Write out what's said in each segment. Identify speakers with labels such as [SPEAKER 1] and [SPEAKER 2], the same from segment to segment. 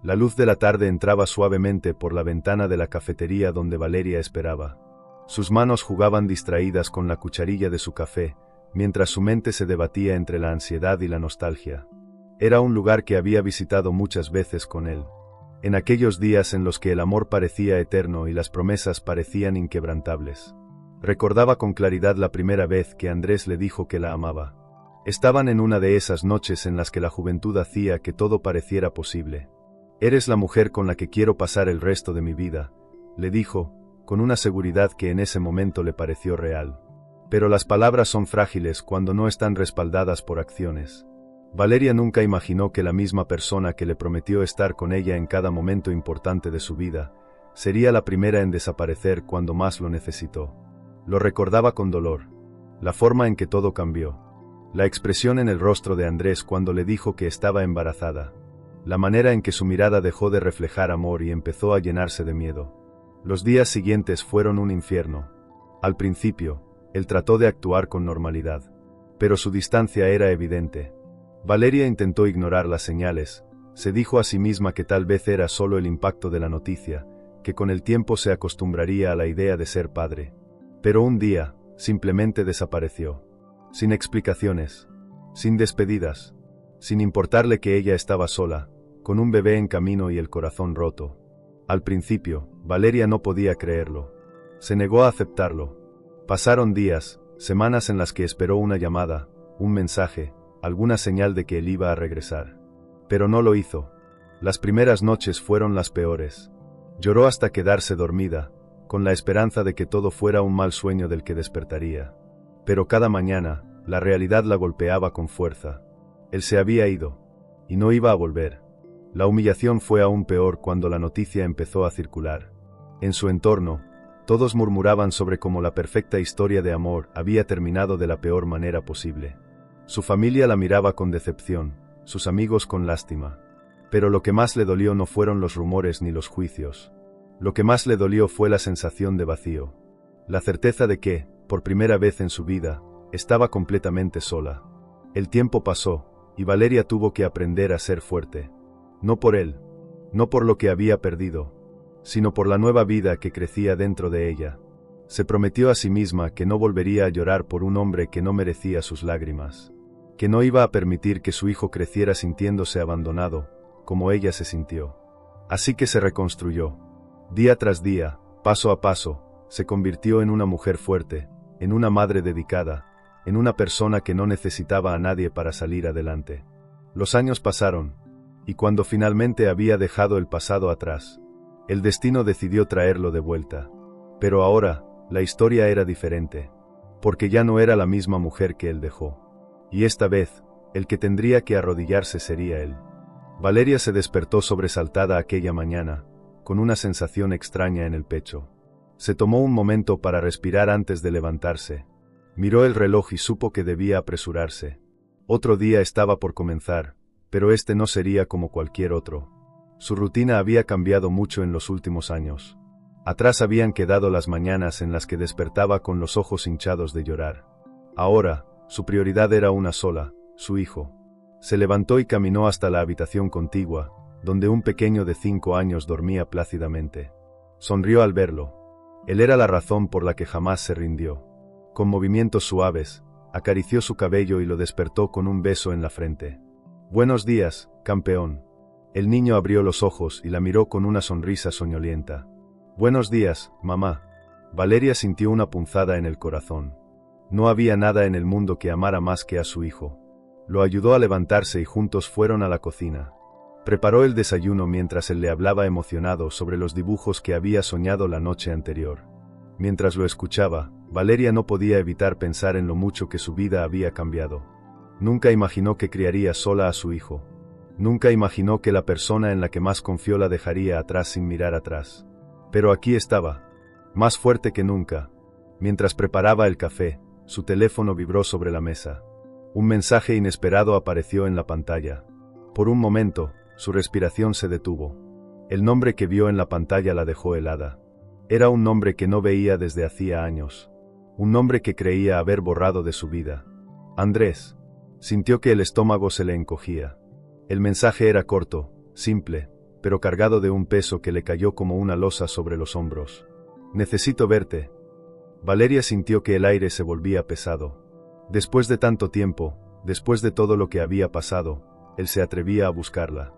[SPEAKER 1] La luz de la tarde entraba suavemente por la ventana de la cafetería donde Valeria esperaba. Sus manos jugaban distraídas con la cucharilla de su café, mientras su mente se debatía entre la ansiedad y la nostalgia. Era un lugar que había visitado muchas veces con él. En aquellos días en los que el amor parecía eterno y las promesas parecían inquebrantables. Recordaba con claridad la primera vez que Andrés le dijo que la amaba. Estaban en una de esas noches en las que la juventud hacía que todo pareciera posible. «Eres la mujer con la que quiero pasar el resto de mi vida», le dijo, con una seguridad que en ese momento le pareció real. Pero las palabras son frágiles cuando no están respaldadas por acciones. Valeria nunca imaginó que la misma persona que le prometió estar con ella en cada momento importante de su vida, sería la primera en desaparecer cuando más lo necesitó. Lo recordaba con dolor. La forma en que todo cambió. La expresión en el rostro de Andrés cuando le dijo que estaba embarazada. La manera en que su mirada dejó de reflejar amor y empezó a llenarse de miedo. Los días siguientes fueron un infierno. Al principio, él trató de actuar con normalidad. Pero su distancia era evidente. Valeria intentó ignorar las señales, se dijo a sí misma que tal vez era solo el impacto de la noticia, que con el tiempo se acostumbraría a la idea de ser padre. Pero un día, simplemente desapareció. Sin explicaciones. Sin despedidas. Sin importarle que ella estaba sola, con un bebé en camino y el corazón roto. Al principio, Valeria no podía creerlo. Se negó a aceptarlo. Pasaron días, semanas en las que esperó una llamada, un mensaje, alguna señal de que él iba a regresar. Pero no lo hizo. Las primeras noches fueron las peores. Lloró hasta quedarse dormida, con la esperanza de que todo fuera un mal sueño del que despertaría. Pero cada mañana, la realidad la golpeaba con fuerza. Él se había ido. Y no iba a volver. La humillación fue aún peor cuando la noticia empezó a circular. En su entorno, todos murmuraban sobre cómo la perfecta historia de amor había terminado de la peor manera posible. Su familia la miraba con decepción, sus amigos con lástima. Pero lo que más le dolió no fueron los rumores ni los juicios. Lo que más le dolió fue la sensación de vacío. La certeza de que, por primera vez en su vida, estaba completamente sola. El tiempo pasó, y Valeria tuvo que aprender a ser fuerte. No por él, no por lo que había perdido, sino por la nueva vida que crecía dentro de ella. Se prometió a sí misma que no volvería a llorar por un hombre que no merecía sus lágrimas, que no iba a permitir que su hijo creciera sintiéndose abandonado, como ella se sintió. Así que se reconstruyó. Día tras día, paso a paso, se convirtió en una mujer fuerte, en una madre dedicada, en una persona que no necesitaba a nadie para salir adelante. Los años pasaron, y cuando finalmente había dejado el pasado atrás, el destino decidió traerlo de vuelta. Pero ahora, la historia era diferente, porque ya no era la misma mujer que él dejó. Y esta vez, el que tendría que arrodillarse sería él. Valeria se despertó sobresaltada aquella mañana, con una sensación extraña en el pecho. Se tomó un momento para respirar antes de levantarse. Miró el reloj y supo que debía apresurarse. Otro día estaba por comenzar, pero este no sería como cualquier otro. Su rutina había cambiado mucho en los últimos años. Atrás habían quedado las mañanas en las que despertaba con los ojos hinchados de llorar. Ahora, su prioridad era una sola, su hijo. Se levantó y caminó hasta la habitación contigua, donde un pequeño de 5 años dormía plácidamente. Sonrió al verlo. Él era la razón por la que jamás se rindió. Con movimientos suaves, acarició su cabello y lo despertó con un beso en la frente. «Buenos días, campeón». El niño abrió los ojos y la miró con una sonrisa soñolienta. «Buenos días, mamá». Valeria sintió una punzada en el corazón. No había nada en el mundo que amara más que a su hijo. Lo ayudó a levantarse y juntos fueron a la cocina. Preparó el desayuno mientras él le hablaba emocionado sobre los dibujos que había soñado la noche anterior. Mientras lo escuchaba, Valeria no podía evitar pensar en lo mucho que su vida había cambiado. Nunca imaginó que criaría sola a su hijo. Nunca imaginó que la persona en la que más confió la dejaría atrás sin mirar atrás. Pero aquí estaba, más fuerte que nunca. Mientras preparaba el café, su teléfono vibró sobre la mesa. Un mensaje inesperado apareció en la pantalla. Por un momento, su respiración se detuvo. El nombre que vio en la pantalla la dejó helada. Era un nombre que no veía desde hacía años. Un nombre que creía haber borrado de su vida. Andrés. Sintió que el estómago se le encogía. El mensaje era corto, simple, pero cargado de un peso que le cayó como una losa sobre los hombros. Necesito verte. Valeria sintió que el aire se volvía pesado. Después de tanto tiempo, después de todo lo que había pasado, él se atrevía a buscarla.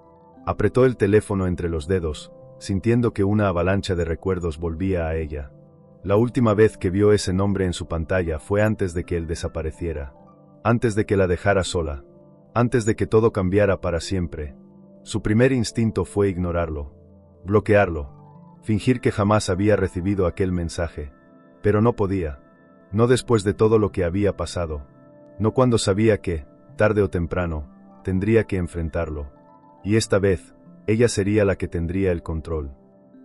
[SPEAKER 1] Apretó el teléfono entre los dedos, sintiendo que una avalancha de recuerdos volvía a ella. La última vez que vio ese nombre en su pantalla fue antes de que él desapareciera. Antes de que la dejara sola. Antes de que todo cambiara para siempre. Su primer instinto fue ignorarlo. Bloquearlo. Fingir que jamás había recibido aquel mensaje. Pero no podía. No después de todo lo que había pasado. No cuando sabía que, tarde o temprano, tendría que enfrentarlo. Y esta vez, ella sería la que tendría el control.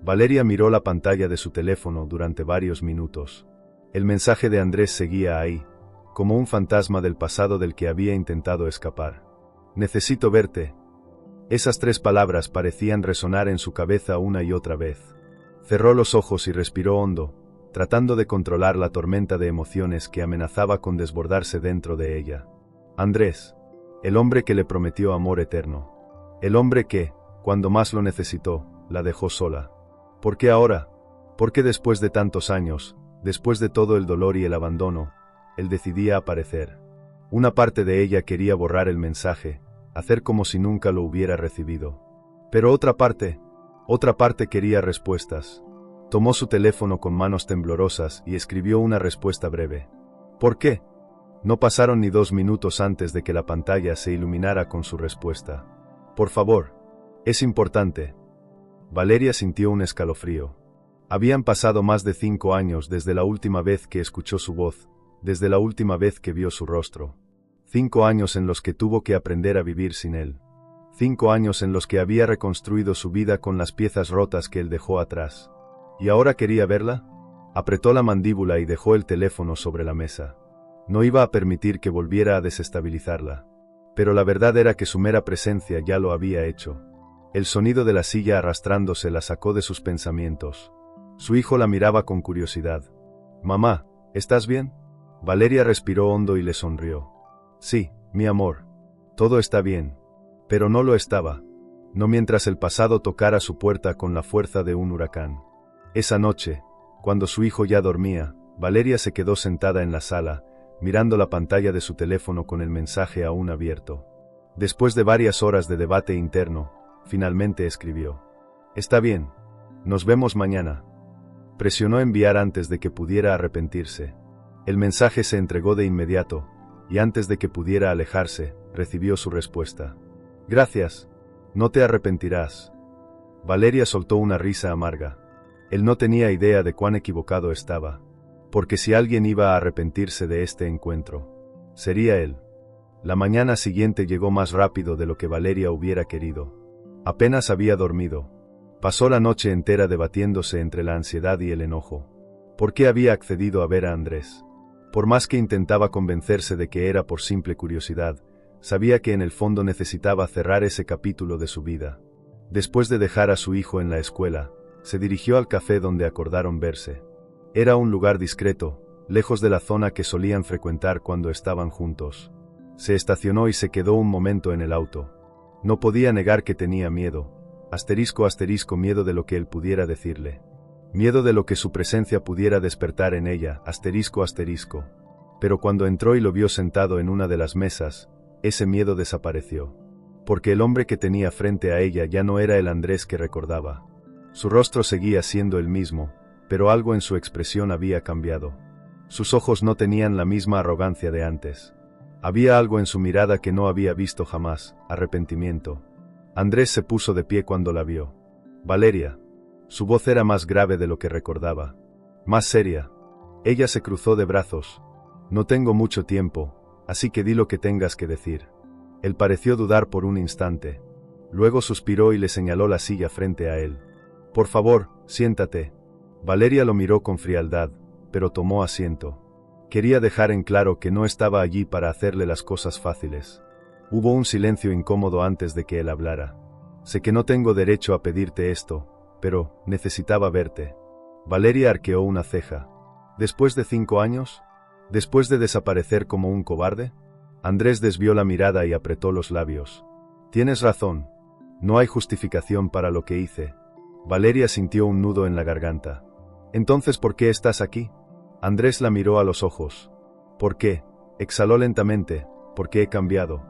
[SPEAKER 1] Valeria miró la pantalla de su teléfono durante varios minutos. El mensaje de Andrés seguía ahí, como un fantasma del pasado del que había intentado escapar. Necesito verte. Esas 3 palabras parecían resonar en su cabeza una y otra vez. Cerró los ojos y respiró hondo, tratando de controlar la tormenta de emociones que amenazaba con desbordarse dentro de ella. Andrés. El hombre que le prometió amor eterno. El hombre que, cuando más lo necesitó, la dejó sola. ¿Por qué ahora? ¿Por qué después de tantos años, después de todo el dolor y el abandono, él decidía aparecer? Una parte de ella quería borrar el mensaje, hacer como si nunca lo hubiera recibido. Pero otra parte quería respuestas. Tomó su teléfono con manos temblorosas y escribió una respuesta breve. ¿Por qué? No pasaron ni 2 minutos antes de que la pantalla se iluminara con su respuesta. Por favor. Es importante. Valeria sintió un escalofrío. Habían pasado más de 5 años desde la última vez que escuchó su voz, desde la última vez que vio su rostro. 5 años en los que tuvo que aprender a vivir sin él. 5 años en los que había reconstruido su vida con las piezas rotas que él dejó atrás. ¿Y ahora quería verla? Apretó la mandíbula y dejó el teléfono sobre la mesa. No iba a permitir que volviera a desestabilizarla. Pero la verdad era que su mera presencia ya lo había hecho. El sonido de la silla arrastrándose la sacó de sus pensamientos. Su hijo la miraba con curiosidad. «Mamá, ¿estás bien?» Valeria respiró hondo y le sonrió. «Sí, mi amor. Todo está bien». Pero no lo estaba. No mientras el pasado tocara su puerta con la fuerza de un huracán. Esa noche, cuando su hijo ya dormía, Valeria se quedó sentada en la sala, mirando la pantalla de su teléfono con el mensaje aún abierto. Después de varias horas de debate interno, finalmente escribió. «Está bien. Nos vemos mañana». Presionó enviar antes de que pudiera arrepentirse. El mensaje se entregó de inmediato, y antes de que pudiera alejarse, recibió su respuesta. «Gracias. No te arrepentirás». Valeria soltó una risa amarga. Él no tenía idea de cuán equivocado estaba. Porque si alguien iba a arrepentirse de este encuentro, sería él. La mañana siguiente llegó más rápido de lo que Valeria hubiera querido. Apenas había dormido. Pasó la noche entera debatiéndose entre la ansiedad y el enojo. ¿Por qué había accedido a ver a Andrés? Por más que intentaba convencerse de que era por simple curiosidad, sabía que en el fondo necesitaba cerrar ese capítulo de su vida. Después de dejar a su hijo en la escuela, se dirigió al café donde acordaron verse. Era un lugar discreto, lejos de la zona que solían frecuentar cuando estaban juntos. Se estacionó y se quedó un momento en el auto. No podía negar que tenía miedo. Miedo de lo que él pudiera decirle. Miedo de lo que su presencia pudiera despertar en ella, Pero cuando entró y lo vio sentado en una de las mesas, ese miedo desapareció. Porque el hombre que tenía frente a ella ya no era el Andrés que recordaba. Su rostro seguía siendo el mismo, pero algo en su expresión había cambiado. Sus ojos no tenían la misma arrogancia de antes. Había algo en su mirada que no había visto jamás, arrepentimiento. Andrés se puso de pie cuando la vio. «Valeria». Su voz era más grave de lo que recordaba. Más seria. Ella se cruzó de brazos. «No tengo mucho tiempo, así que di lo que tengas que decir». Él pareció dudar por un instante. Luego suspiró y le señaló la silla frente a él. «Por favor, siéntate». Valeria lo miró con frialdad, pero tomó asiento. Quería dejar en claro que no estaba allí para hacerle las cosas fáciles. Hubo un silencio incómodo antes de que él hablara. «Sé que no tengo derecho a pedirte esto, pero necesitaba verte». Valeria arqueó una ceja. «¿Después de 5 años? ¿Después de desaparecer como un cobarde?» Andrés desvió la mirada y apretó los labios. «Tienes razón. No hay justificación para lo que hice. Valeria sintió un nudo en la garganta. Entonces, ¿por qué estás aquí? Andrés la miró a los ojos. ¿Por qué? Exhaló lentamente. ¿Por qué he cambiado?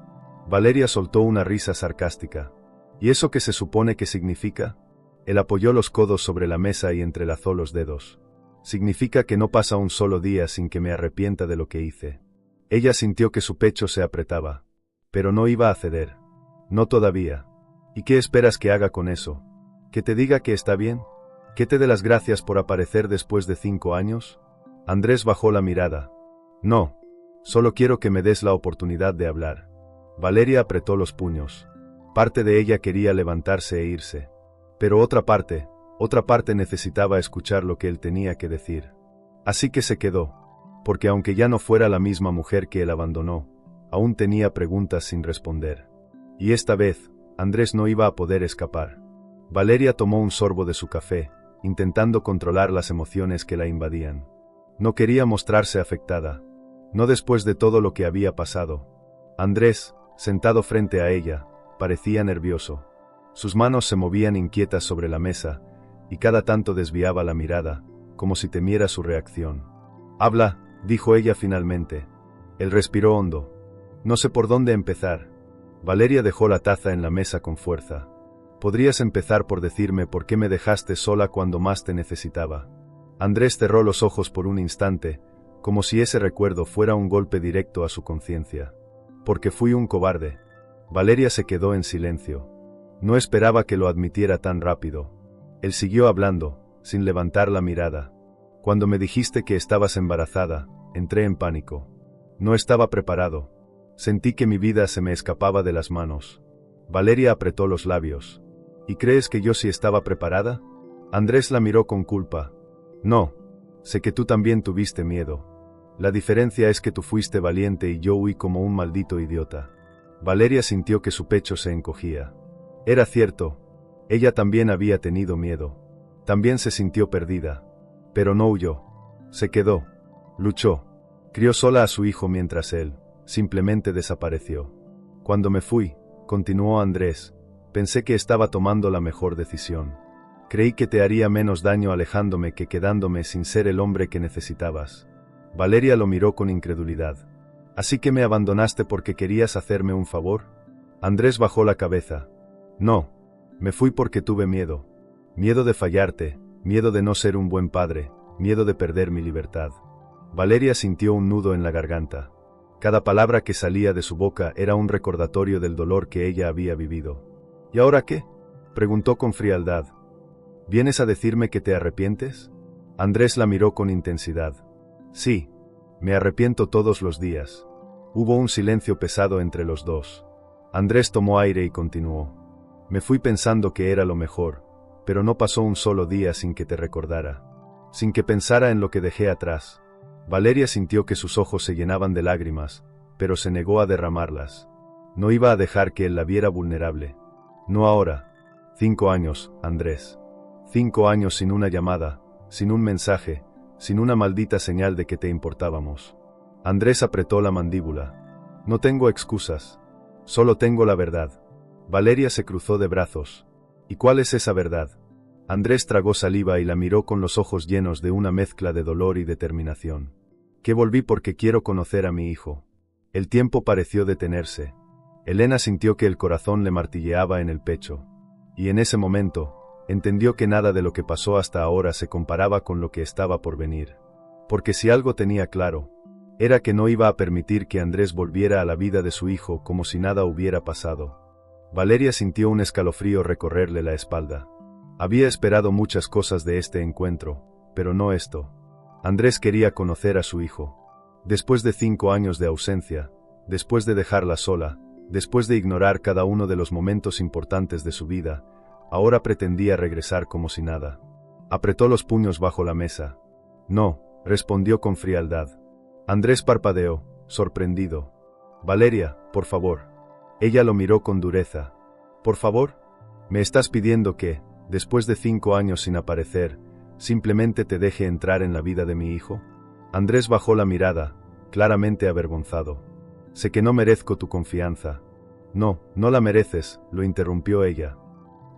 [SPEAKER 1] Valeria soltó una risa sarcástica. ¿Y eso qué se supone que significa? Él apoyó los codos sobre la mesa y entrelazó los dedos. Significa que no pasa un solo día sin que me arrepienta de lo que hice. Ella sintió que su pecho se apretaba. Pero no iba a ceder. No todavía. ¿Y qué esperas que haga con eso? ¿Que te diga que está bien? ¿Que te dé las gracias por aparecer después de 5 años? Andrés bajó la mirada. No. Solo quiero que me des la oportunidad de hablar. Valeria apretó los puños. Parte de ella quería levantarse e irse. Pero otra parte necesitaba escuchar lo que él tenía que decir. Así que se quedó. Porque aunque ya no fuera la misma mujer que él abandonó, aún tenía preguntas sin responder. Y esta vez, Andrés no iba a poder escapar. Valeria tomó un sorbo de su café, intentando controlar las emociones que la invadían. No quería mostrarse afectada. No después de todo lo que había pasado. Andrés, sentado frente a ella, parecía nervioso. Sus manos se movían inquietas sobre la mesa, y cada tanto desviaba la mirada, como si temiera su reacción. «Habla», dijo ella finalmente. Él respiró hondo. «No sé por dónde empezar». Valeria dejó la taza en la mesa con fuerza. «Podrías empezar por decirme por qué me dejaste sola cuando más te necesitaba». Andrés cerró los ojos por un instante, como si ese recuerdo fuera un golpe directo a su conciencia. «Porque fui un cobarde». Valeria se quedó en silencio. No esperaba que lo admitiera tan rápido. Él siguió hablando, sin levantar la mirada. «Cuando me dijiste que estabas embarazada, entré en pánico. No estaba preparado. Sentí que mi vida se me escapaba de las manos». Valeria apretó los labios. «¿Y crees que yo sí estaba preparada?» Andrés la miró con culpa. «No. Sé que tú también tuviste miedo. La diferencia es que tú fuiste valiente y yo huí como un maldito idiota». Valeria sintió que su pecho se encogía. Era cierto. Ella también había tenido miedo. También se sintió perdida. Pero no huyó. Se quedó. Luchó. Crió sola a su hijo mientras él, simplemente desapareció. «Cuando me fui», continuó Andrés, «pensé que estaba tomando la mejor decisión. Creí que te haría menos daño alejándome que quedándome sin ser el hombre que necesitabas». Valeria lo miró con incredulidad. «¿Así que me abandonaste porque querías hacerme un favor?» Andrés bajó la cabeza. «No. Me fui porque tuve miedo. Miedo de fallarte, miedo de no ser un buen padre, miedo de perder mi libertad». Valeria sintió un nudo en la garganta. Cada palabra que salía de su boca era un recordatorio del dolor que ella había vivido. «¿Y ahora qué?», preguntó con frialdad. «¿Vienes a decirme que te arrepientes?» Andrés la miró con intensidad. «Sí. Me arrepiento todos los días». Hubo un silencio pesado entre los dos. Andrés tomó aire y continuó. «Me fui pensando que era lo mejor, pero no pasó un solo día sin que te recordara. Sin que pensara en lo que dejé atrás». Valeria sintió que sus ojos se llenaban de lágrimas, pero se negó a derramarlas. No iba a dejar que él la viera vulnerable. No ahora. 5 años, Andrés. 5 años sin una llamada, sin un mensaje, sin una maldita señal de que te importábamos. Andrés apretó la mandíbula. «No tengo excusas. Solo tengo la verdad». Valeria se cruzó de brazos. «¿Y cuál es esa verdad?» Andrés tragó saliva y la miró con los ojos llenos de una mezcla de dolor y determinación. «Que volví porque quiero conocer a mi hijo». El tiempo pareció detenerse. Elena sintió que el corazón le martilleaba en el pecho. Y en ese momento, entendió que nada de lo que pasó hasta ahora se comparaba con lo que estaba por venir. Porque si algo tenía claro, era que no iba a permitir que Andrés volviera a la vida de su hijo como si nada hubiera pasado. Valeria sintió un escalofrío recorrerle la espalda. Había esperado muchas cosas de este encuentro, pero no esto. Andrés quería conocer a su hijo. Después de 5 años de ausencia, después de dejarla sola, después de ignorar cada uno de los momentos importantes de su vida, ahora pretendía regresar como si nada. Apretó los puños bajo la mesa. «No», respondió con frialdad. Andrés parpadeó, sorprendido. «Valeria, por favor». Ella lo miró con dureza. «¿Por favor? ¿Me estás pidiendo que, después de 5 años sin aparecer, simplemente te deje entrar en la vida de mi hijo?» Andrés bajó la mirada, claramente avergonzado. «Sé que no merezco tu confianza. No, no la mereces, lo interrumpió ella.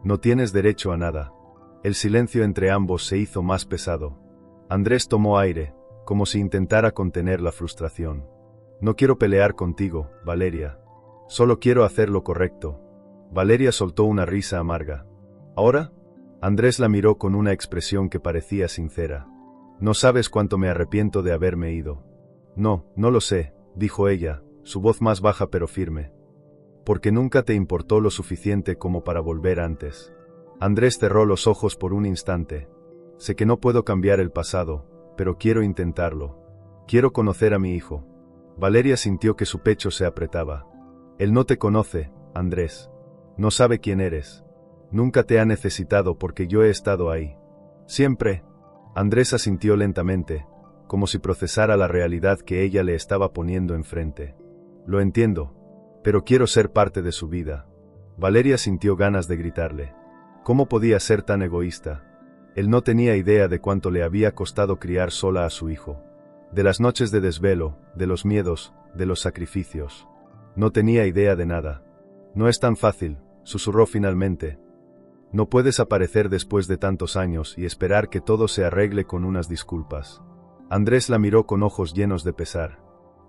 [SPEAKER 1] No tienes derecho a nada. El silencio entre ambos se hizo más pesado. Andrés tomó aire, como si intentara contener la frustración. No quiero pelear contigo, Valeria. Solo quiero hacer lo correcto. Valeria soltó una risa amarga. ¿Ahora? Andrés la miró con una expresión que parecía sincera. No sabes cuánto me arrepiento de haberme ido. No, no lo sé, dijo ella, su voz más baja pero firme. Porque nunca te importó lo suficiente como para volver antes. Andrés cerró los ojos por un instante. Sé que no puedo cambiar el pasado, pero quiero intentarlo. Quiero conocer a mi hijo. Valeria sintió que su pecho se apretaba. Él no te conoce, Andrés. No sabe quién eres. Nunca te ha necesitado porque yo he estado ahí. Siempre. Andrés asintió lentamente, como si procesara la realidad que ella le estaba poniendo enfrente. Lo entiendo, pero quiero ser parte de su vida. Valeria sintió ganas de gritarle. ¿Cómo podía ser tan egoísta? Él no tenía idea de cuánto le había costado criar sola a su hijo. De las noches de desvelo, de los miedos, de los sacrificios. No tenía idea de nada. No es tan fácil, susurró finalmente. No puedes aparecer después de tantos años y esperar que todo se arregle con unas disculpas. Andrés la miró con ojos llenos de pesar.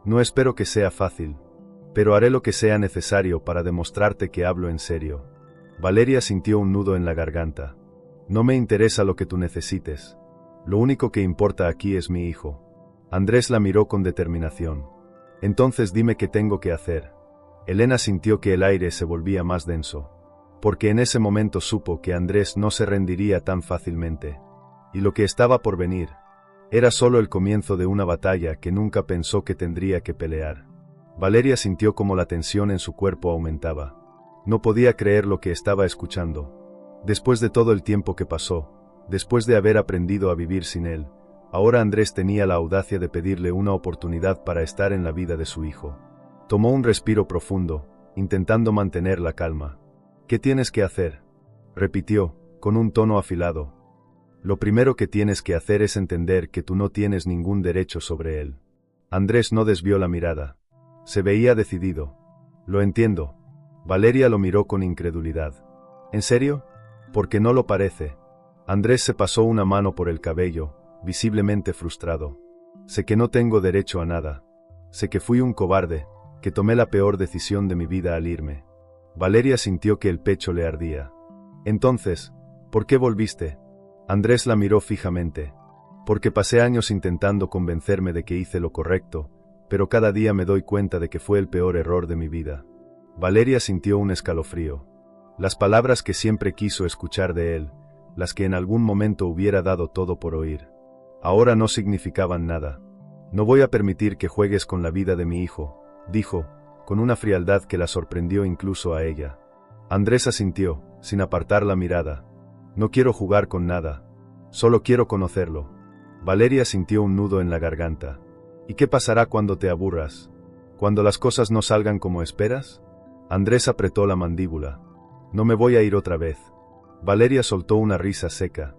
[SPEAKER 1] No espero que sea fácil, pero haré lo que sea necesario para demostrarte que hablo en serio. Valeria sintió un nudo en la garganta. No me interesa lo que tú necesites. Lo único que importa aquí es mi hijo. Andrés la miró con determinación. Entonces dime qué tengo que hacer. Elena sintió que el aire se volvía más denso. Porque en ese momento supo que Andrés no se rendiría tan fácilmente. Y lo que estaba por venir era solo el comienzo de una batalla que nunca pensó que tendría que pelear. Valeria sintió como la tensión en su cuerpo aumentaba. No podía creer lo que estaba escuchando. Después de todo el tiempo que pasó, después de haber aprendido a vivir sin él, ahora Andrés tenía la audacia de pedirle una oportunidad para estar en la vida de su hijo. Tomó un respiro profundo, intentando mantener la calma. ¿Qué tienes que hacer?, repitió, con un tono afilado. Lo primero que tienes que hacer es entender que tú no tienes ningún derecho sobre él. Andrés no desvió la mirada. Se veía decidido. Lo entiendo. Valeria lo miró con incredulidad. ¿En serio? Porque no lo parece. Andrés se pasó una mano por el cabello, visiblemente frustrado. Sé que no tengo derecho a nada. Sé que fui un cobarde, que tomé la peor decisión de mi vida al irme. Valeria sintió que el pecho le ardía. Entonces, ¿por qué volviste? Andrés la miró fijamente. Porque pasé años intentando convencerme de que hice lo correcto, pero cada día me doy cuenta de que fue el peor error de mi vida. Valeria sintió un escalofrío. Las palabras que siempre quiso escuchar de él, las que en algún momento hubiera dado todo por oír, ahora no significaban nada. No voy a permitir que juegues con la vida de mi hijo, dijo, con una frialdad que la sorprendió incluso a ella. Andrés asintió, sin apartar la mirada. No quiero jugar con nada. Solo quiero conocerlo. Valeria sintió un nudo en la garganta. ¿Y qué pasará cuando te aburras? ¿Cuando las cosas no salgan como esperas? Andrés apretó la mandíbula. No me voy a ir otra vez. Valeria soltó una risa seca.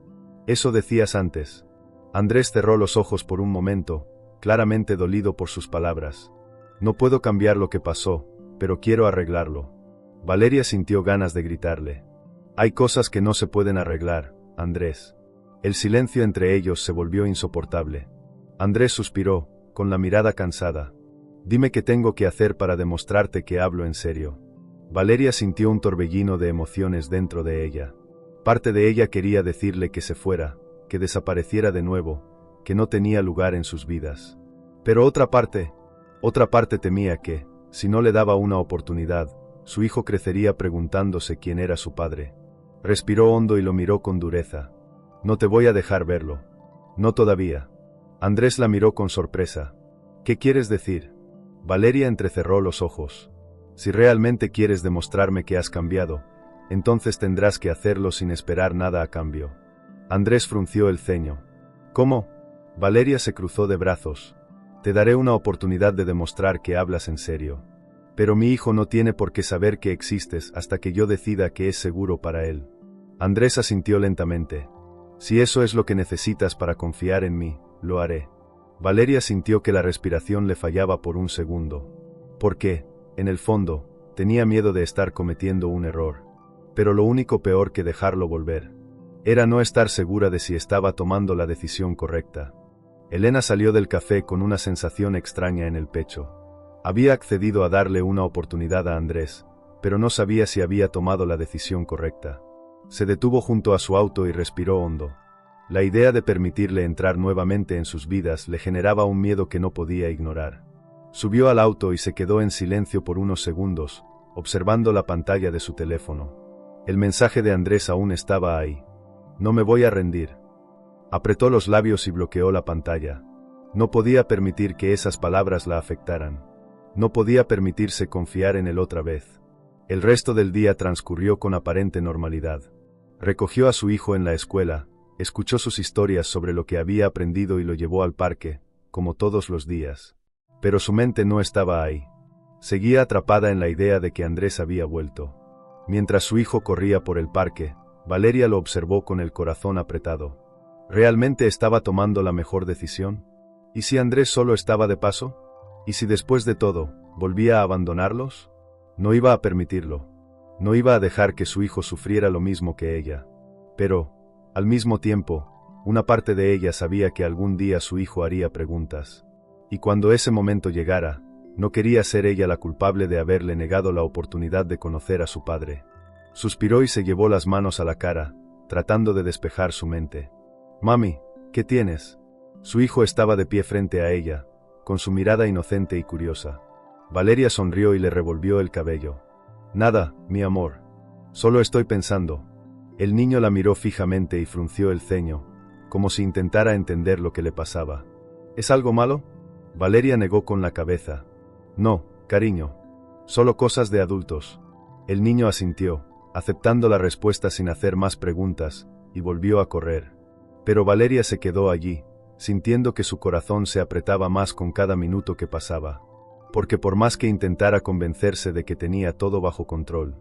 [SPEAKER 1] Eso decías antes. Andrés cerró los ojos por un momento, claramente dolido por sus palabras. No puedo cambiar lo que pasó, pero quiero arreglarlo. Valeria sintió ganas de gritarle. Hay cosas que no se pueden arreglar, Andrés. El silencio entre ellos se volvió insoportable. Andrés suspiró, con la mirada cansada. Dime qué tengo que hacer para demostrarte que hablo en serio. Valeria sintió un torbellino de emociones dentro de ella. Parte de ella quería decirle que se fuera, que desapareciera de nuevo, que no tenía lugar en sus vidas. Pero otra parte temía que, si no le daba una oportunidad, su hijo crecería preguntándose quién era su padre. Respiró hondo y lo miró con dureza. No te voy a dejar verlo. No todavía. Andrés la miró con sorpresa. ¿Qué quieres decir? Valeria entrecerró los ojos. Si realmente quieres demostrarme que has cambiado, entonces tendrás que hacerlo sin esperar nada a cambio. Andrés frunció el ceño. ¿Cómo? Valeria se cruzó de brazos. Te daré una oportunidad de demostrar que hablas en serio. Pero mi hijo no tiene por qué saber que existes hasta que yo decida que es seguro para él. Andrés asintió lentamente. Si eso es lo que necesitas para confiar en mí, lo haré. Valeria sintió que la respiración le fallaba por un segundo. Porque, en el fondo, tenía miedo de estar cometiendo un error. Pero lo único peor que dejarlo volver era no estar segura de si estaba tomando la decisión correcta. Elena salió del café con una sensación extraña en el pecho. Había accedido a darle una oportunidad a Andrés, pero no sabía si había tomado la decisión correcta. Se detuvo junto a su auto y respiró hondo. La idea de permitirle entrar nuevamente en sus vidas le generaba un miedo que no podía ignorar. Subió al auto y se quedó en silencio por unos segundos, observando la pantalla de su teléfono. El mensaje de Andrés aún estaba ahí. No me voy a rendir. Apretó los labios y bloqueó la pantalla. No podía permitir que esas palabras la afectaran. No podía permitirse confiar en él otra vez. El resto del día transcurrió con aparente normalidad. Recogió a su hijo en la escuela, escuchó sus historias sobre lo que había aprendido y lo llevó al parque, como todos los días. Pero su mente no estaba ahí. Seguía atrapada en la idea de que Andrés había vuelto. Mientras su hijo corría por el parque, Valeria lo observó con el corazón apretado. ¿Realmente estaba tomando la mejor decisión? ¿Y si Andrés solo estaba de paso? ¿Y si después de todo, volvía a abandonarlos? No iba a permitirlo. No iba a dejar que su hijo sufriera lo mismo que ella. Pero, al mismo tiempo, una parte de ella sabía que algún día su hijo haría preguntas. Y cuando ese momento llegara, no quería ser ella la culpable de haberle negado la oportunidad de conocer a su padre. Suspiró y se llevó las manos a la cara, tratando de despejar su mente. «Mami, ¿qué tienes?» Su hijo estaba de pie frente a ella, con su mirada inocente y curiosa. Valeria sonrió y le revolvió el cabello. «Nada, mi amor. Solo estoy pensando». El niño la miró fijamente y frunció el ceño, como si intentara entender lo que le pasaba. ¿Es algo malo? Valeria negó con la cabeza. «No, cariño. Solo cosas de adultos». El niño asintió, aceptando la respuesta sin hacer más preguntas, y volvió a correr. Pero Valeria se quedó allí, sintiendo que su corazón se apretaba más con cada minuto que pasaba. Porque por más que intentara convencerse de que tenía todo bajo control,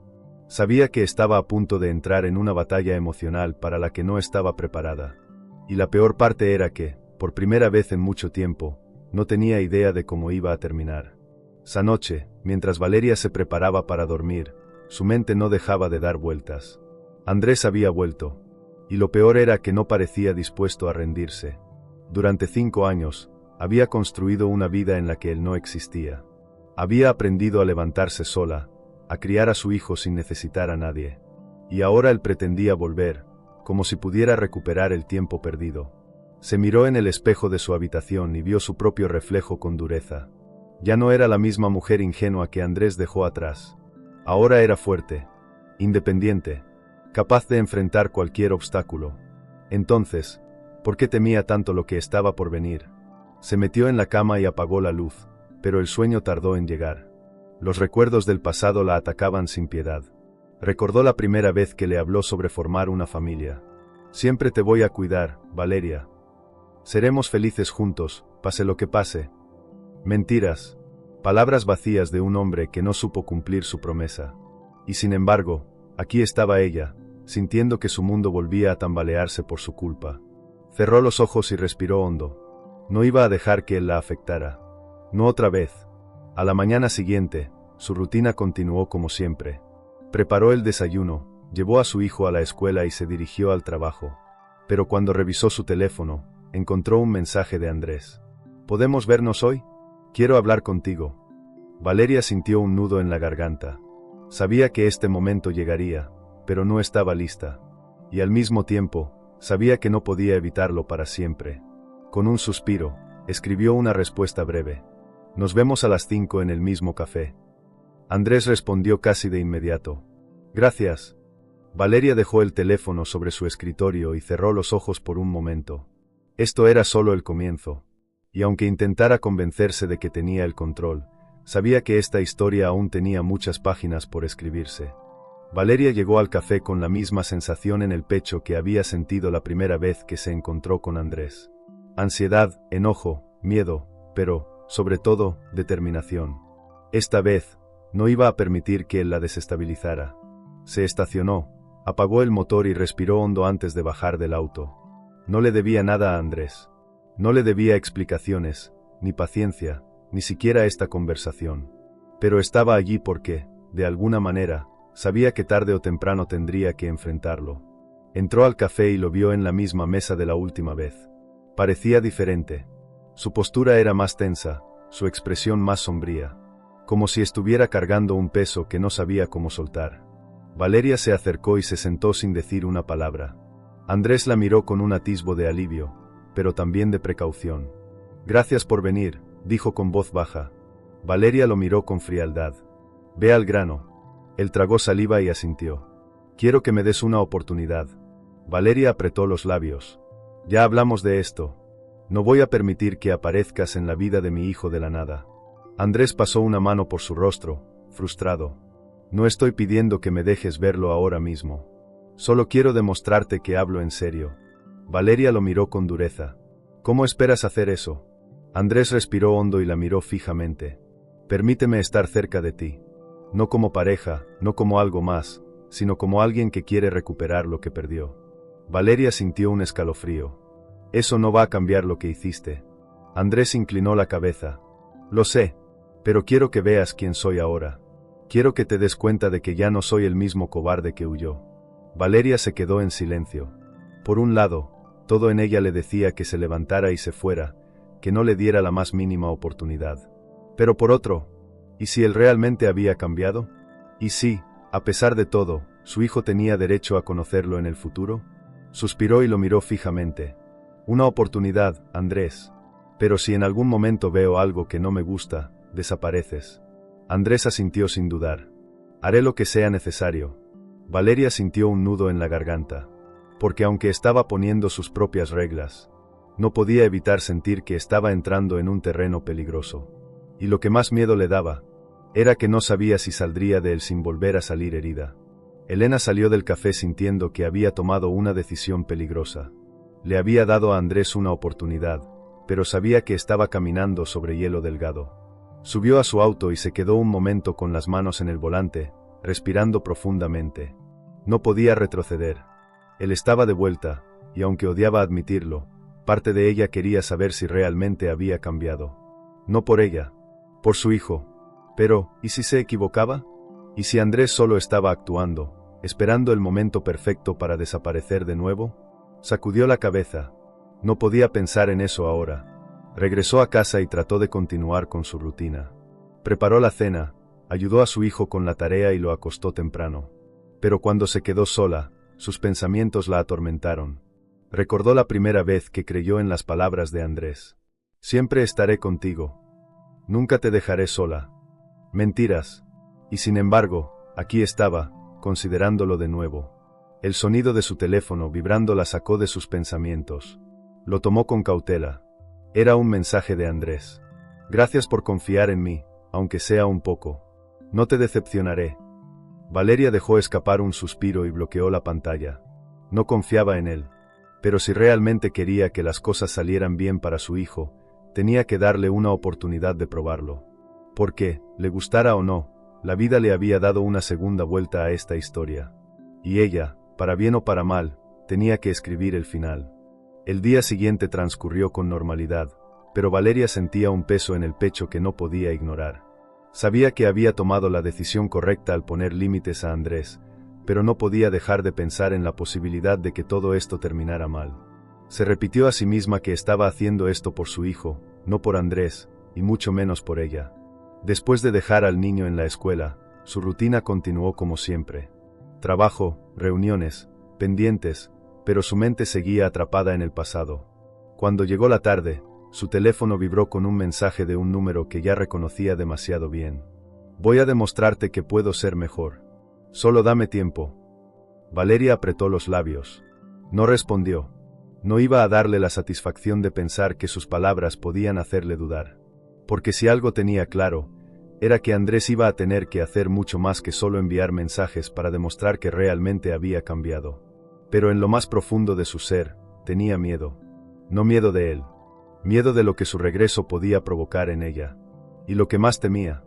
[SPEAKER 1] sabía que estaba a punto de entrar en una batalla emocional para la que no estaba preparada. Y la peor parte era que, por primera vez en mucho tiempo, no tenía idea de cómo iba a terminar. Esa noche, mientras Valeria se preparaba para dormir, su mente no dejaba de dar vueltas. Andrés había vuelto, y lo peor era que no parecía dispuesto a rendirse. Durante 5 años, había construido una vida en la que él no existía. Había aprendido a levantarse sola, a criar a su hijo sin necesitar a nadie. Y ahora él pretendía volver, como si pudiera recuperar el tiempo perdido. Se miró en el espejo de su habitación y vio su propio reflejo con dureza. Ya no era la misma mujer ingenua que Andrés dejó atrás. Ahora era fuerte, independiente, capaz de enfrentar cualquier obstáculo. Entonces, ¿por qué temía tanto lo que estaba por venir? Se metió en la cama y apagó la luz, pero el sueño tardó en llegar. Los recuerdos del pasado la atacaban sin piedad. Recordó la primera vez que le habló sobre formar una familia. «Siempre te voy a cuidar, Valeria. Seremos felices juntos, pase lo que pase». Mentiras. Palabras vacías de un hombre que no supo cumplir su promesa. Y sin embargo, aquí estaba ella, sintiendo que su mundo volvía a tambalearse por su culpa. Cerró los ojos y respiró hondo. No iba a dejar que él la afectara. No otra vez. A la mañana siguiente, su rutina continuó como siempre. Preparó el desayuno, llevó a su hijo a la escuela y se dirigió al trabajo. Pero cuando revisó su teléfono, encontró un mensaje de Andrés. «¿Podemos vernos hoy? Quiero hablar contigo». Valeria sintió un nudo en la garganta. Sabía que este momento llegaría, pero no estaba lista. Y al mismo tiempo, sabía que no podía evitarlo para siempre. Con un suspiro, escribió una respuesta breve. «Nos vemos a las 5 en el mismo café». Andrés respondió casi de inmediato. «Gracias». Valeria dejó el teléfono sobre su escritorio y cerró los ojos por un momento. Esto era solo el comienzo. Y aunque intentara convencerse de que tenía el control, sabía que esta historia aún tenía muchas páginas por escribirse. Valeria llegó al café con la misma sensación en el pecho que había sentido la primera vez que se encontró con Andrés. Ansiedad, enojo, miedo, pero, sobre todo, determinación. Esta vez, no iba a permitir que él la desestabilizara. Se estacionó, apagó el motor y respiró hondo antes de bajar del auto. No le debía nada a Andrés. No le debía explicaciones, ni paciencia, ni siquiera esta conversación. Pero estaba allí porque, de alguna manera, sabía que tarde o temprano tendría que enfrentarlo. Entró al café y lo vio en la misma mesa de la última vez. Parecía diferente. Su postura era más tensa, su expresión más sombría, como si estuviera cargando un peso que no sabía cómo soltar. Valeria se acercó y se sentó sin decir una palabra. Andrés la miró con un atisbo de alivio, pero también de precaución. «Gracias por venir», dijo con voz baja. Valeria lo miró con frialdad. «Ve al grano». Él tragó saliva y asintió. «Quiero que me des una oportunidad». Valeria apretó los labios. «Ya hablamos de esto. No voy a permitir que aparezcas en la vida de mi hijo de la nada». Andrés pasó una mano por su rostro, frustrado. «No estoy pidiendo que me dejes verlo ahora mismo. Solo quiero demostrarte que hablo en serio». Valeria lo miró con dureza. «¿Cómo esperas hacer eso?» Andrés respiró hondo y la miró fijamente. «Permíteme estar cerca de ti. No como pareja, no como algo más, sino como alguien que quiere recuperar lo que perdió». Valeria sintió un escalofrío. «Eso no va a cambiar lo que hiciste». Andrés inclinó la cabeza. «Lo sé, pero quiero que veas quién soy ahora. Quiero que te des cuenta de que ya no soy el mismo cobarde que huyó». Valeria se quedó en silencio. Por un lado, todo en ella le decía que se levantara y se fuera, que no le diera la más mínima oportunidad. Pero por otro, ¿y si él realmente había cambiado? ¿Y si, a pesar de todo, su hijo tenía derecho a conocerlo en el futuro? Suspiró y lo miró fijamente. «Una oportunidad, Andrés. Pero si en algún momento veo algo que no me gusta, desapareces». Andrés asintió sin dudar. «Haré lo que sea necesario». Valeria sintió un nudo en la garganta. Porque aunque estaba poniendo sus propias reglas, no podía evitar sentir que estaba entrando en un terreno peligroso. Y lo que más miedo le daba, era que no sabía si saldría de él sin volver a salir herida. Elena salió del café sintiendo que había tomado una decisión peligrosa. Le había dado a Andrés una oportunidad, pero sabía que estaba caminando sobre hielo delgado. Subió a su auto y se quedó un momento con las manos en el volante, respirando profundamente. No podía retroceder. Él estaba de vuelta, y aunque odiaba admitirlo, parte de ella quería saber si realmente había cambiado. No por ella, por su hijo. Pero, ¿y si se equivocaba? ¿Y si Andrés solo estaba actuando, esperando el momento perfecto para desaparecer de nuevo? Sacudió la cabeza. No podía pensar en eso ahora. Regresó a casa y trató de continuar con su rutina. Preparó la cena, ayudó a su hijo con la tarea y lo acostó temprano. Pero cuando se quedó sola, sus pensamientos la atormentaron. Recordó la primera vez que creyó en las palabras de Andrés. «Siempre estaré contigo. Nunca te dejaré sola». Mentiras. Y sin embargo, aquí estaba, considerándolo de nuevo. El sonido de su teléfono vibrando la sacó de sus pensamientos. Lo tomó con cautela. Era un mensaje de Andrés. «Gracias por confiar en mí, aunque sea un poco. No te decepcionaré». Valeria dejó escapar un suspiro y bloqueó la pantalla. No confiaba en él. Pero si realmente quería que las cosas salieran bien para su hijo, tenía que darle una oportunidad de probarlo. Porque, le gustara o no, la vida le había dado una segunda vuelta a esta historia. Y ella, para bien o para mal, tenía que escribir el final. El día siguiente transcurrió con normalidad, pero Valeria sentía un peso en el pecho que no podía ignorar. Sabía que había tomado la decisión correcta al poner límites a Andrés, pero no podía dejar de pensar en la posibilidad de que todo esto terminara mal. Se repitió a sí misma que estaba haciendo esto por su hijo, no por Andrés, y mucho menos por ella. Después de dejar al niño en la escuela, su rutina continuó como siempre. Trabajo, reuniones, pendientes, pero su mente seguía atrapada en el pasado. Cuando llegó la tarde, su teléfono vibró con un mensaje de un número que ya reconocía demasiado bien. «Voy a demostrarte que puedo ser mejor. Solo dame tiempo». Valeria apretó los labios. No respondió. No iba a darle la satisfacción de pensar que sus palabras podían hacerle dudar. Porque si algo tenía claro, era que Andrés iba a tener que hacer mucho más que solo enviar mensajes para demostrar que realmente había cambiado. Pero en lo más profundo de su ser, tenía miedo. No miedo de él. Miedo de lo que su regreso podía provocar en ella. Y lo que más temía,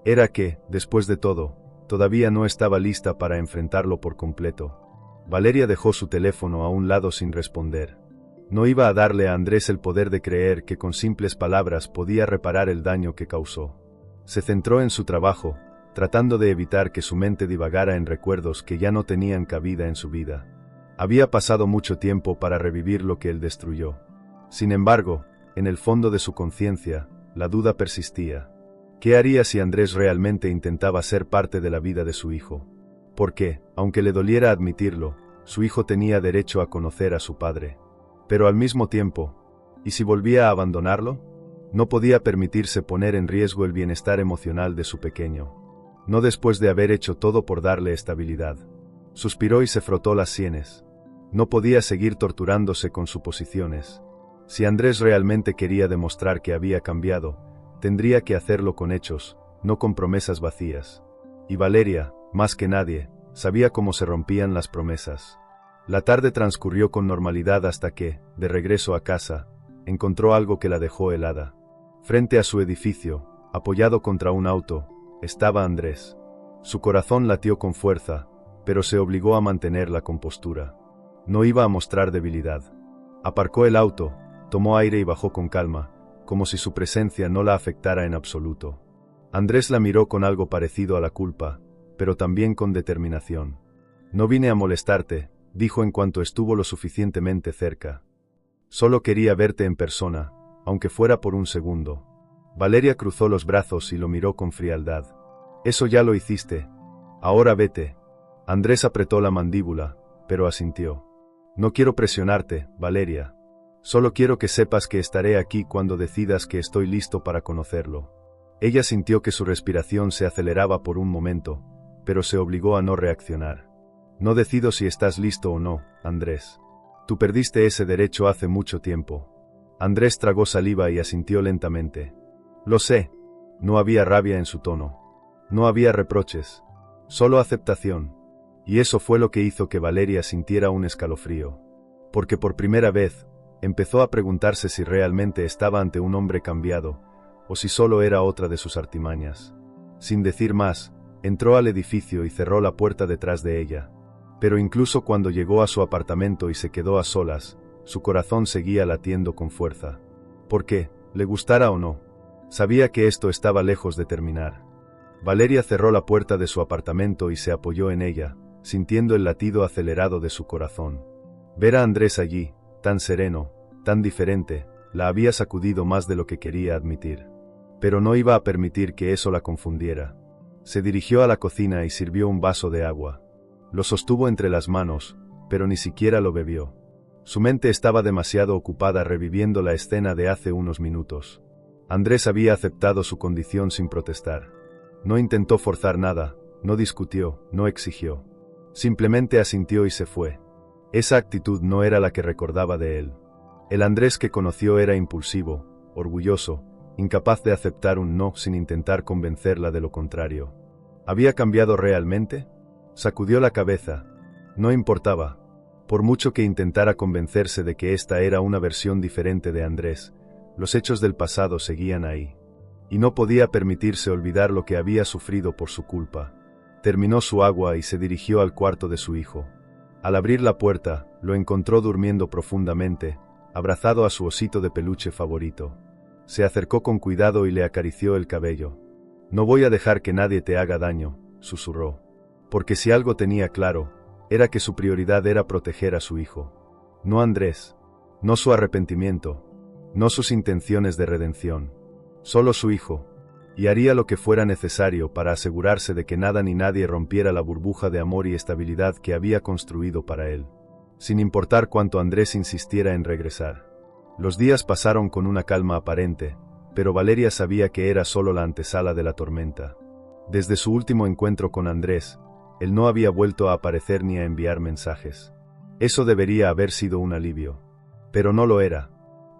[SPEAKER 1] era que, después de todo, todavía no estaba lista para enfrentarlo por completo. Valeria dejó su teléfono a un lado sin responder. No iba a darle a Andrés el poder de creer que con simples palabras podía reparar el daño que causó. Se centró en su trabajo, tratando de evitar que su mente divagara en recuerdos que ya no tenían cabida en su vida. Había pasado mucho tiempo para revivir lo que él destruyó. Sin embargo, en el fondo de su conciencia, la duda persistía. ¿Qué haría si Andrés realmente intentaba ser parte de la vida de su hijo? Porque, aunque le doliera admitirlo, su hijo tenía derecho a conocer a su padre. Pero al mismo tiempo, ¿y si volvía a abandonarlo? No podía permitirse poner en riesgo el bienestar emocional de su pequeño. No después de haber hecho todo por darle estabilidad. Suspiró y se frotó las sienes. No podía seguir torturándose con suposiciones. Si Andrés realmente quería demostrar que había cambiado, tendría que hacerlo con hechos, no con promesas vacías. Y Valeria, más que nadie, sabía cómo se rompían las promesas. La tarde transcurrió con normalidad hasta que, de regreso a casa, encontró algo que la dejó helada. Frente a su edificio, apoyado contra un auto, estaba Andrés. Su corazón latió con fuerza, pero se obligó a mantener la compostura. No iba a mostrar debilidad. Aparcó el auto, tomó aire y bajó con calma, como si su presencia no la afectara en absoluto. Andrés la miró con algo parecido a la culpa, pero también con determinación. No vine a molestarte, dijo en cuanto estuvo lo suficientemente cerca. Solo quería verte en persona, aunque fuera por un segundo. Valeria cruzó los brazos y lo miró con frialdad. Eso ya lo hiciste. Ahora vete. Andrés apretó la mandíbula, pero asintió. No quiero presionarte, Valeria. Solo quiero que sepas que estaré aquí cuando decidas que estoy listo para conocerlo. Ella sintió que su respiración se aceleraba por un momento, pero se obligó a no reaccionar. No decido si estás listo o no, Andrés. Tú perdiste ese derecho hace mucho tiempo. Andrés tragó saliva y asintió lentamente. Lo sé. No había rabia en su tono. No había reproches. Solo aceptación. Y eso fue lo que hizo que Valeria sintiera un escalofrío. Porque por primera vez, empezó a preguntarse si realmente estaba ante un hombre cambiado, o si solo era otra de sus artimañas. Sin decir más, entró al edificio y cerró la puerta detrás de ella. Pero incluso cuando llegó a su apartamento y se quedó a solas, su corazón seguía latiendo con fuerza. Porque, le gustara o no, sabía que esto estaba lejos de terminar. Valeria cerró la puerta de su apartamento y se apoyó en ella, sintiendo el latido acelerado de su corazón. Ver a Andrés allí, tan sereno, tan diferente, la había sacudido más de lo que quería admitir. Pero no iba a permitir que eso la confundiera. Se dirigió a la cocina y sirvió un vaso de agua. Lo sostuvo entre las manos, pero ni siquiera lo bebió. Su mente estaba demasiado ocupada reviviendo la escena de hace unos minutos. Andrés había aceptado su condición sin protestar. No intentó forzar nada, no discutió, no exigió. Simplemente asintió y se fue. Esa actitud no era la que recordaba de él. El Andrés que conoció era impulsivo, orgulloso, incapaz de aceptar un no sin intentar convencerla de lo contrario. ¿Había cambiado realmente? Sacudió la cabeza. No importaba. Por mucho que intentara convencerse de que esta era una versión diferente de Andrés, los hechos del pasado seguían ahí. Y no podía permitirse olvidar lo que había sufrido por su culpa. Terminó su agua y se dirigió al cuarto de su hijo. Al abrir la puerta, lo encontró durmiendo profundamente, abrazado a su osito de peluche favorito. Se acercó con cuidado y le acarició el cabello. No voy a dejar que nadie te haga daño, susurró. Porque si algo tenía claro, era que su prioridad era proteger a su hijo. No Andrés. No su arrepentimiento. No sus intenciones de redención. Solo su hijo. Y haría lo que fuera necesario para asegurarse de que nada ni nadie rompiera la burbuja de amor y estabilidad que había construido para él. Sin importar cuánto Andrés insistiera en regresar. Los días pasaron con una calma aparente, pero Valeria sabía que era solo la antesala de la tormenta. Desde su último encuentro con Andrés, él no había vuelto a aparecer ni a enviar mensajes. Eso debería haber sido un alivio. Pero no lo era.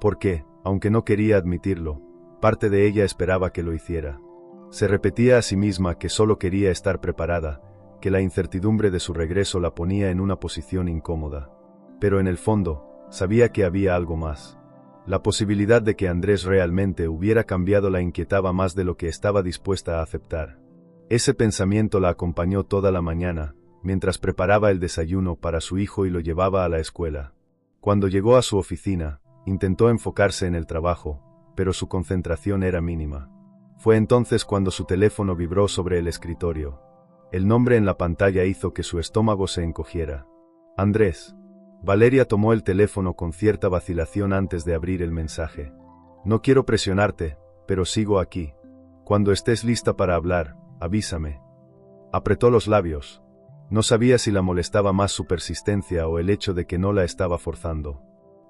[SPEAKER 1] Porque, aunque no quería admitirlo, parte de ella esperaba que lo hiciera. Se repetía a sí misma que solo quería estar preparada, que la incertidumbre de su regreso la ponía en una posición incómoda. Pero en el fondo, sabía que había algo más. La posibilidad de que Andrés realmente hubiera cambiado la inquietaba más de lo que estaba dispuesta a aceptar. Ese pensamiento la acompañó toda la mañana, mientras preparaba el desayuno para su hijo y lo llevaba a la escuela. Cuando llegó a su oficina, intentó enfocarse en el trabajo, pero su concentración era mínima. Fue entonces cuando su teléfono vibró sobre el escritorio. El nombre en la pantalla hizo que su estómago se encogiera. Andrés. Valeria tomó el teléfono con cierta vacilación antes de abrir el mensaje. No quiero presionarte, pero sigo aquí. Cuando estés lista para hablar, avísame. Apretó los labios. No sabía si la molestaba más su persistencia o el hecho de que no la estaba forzando.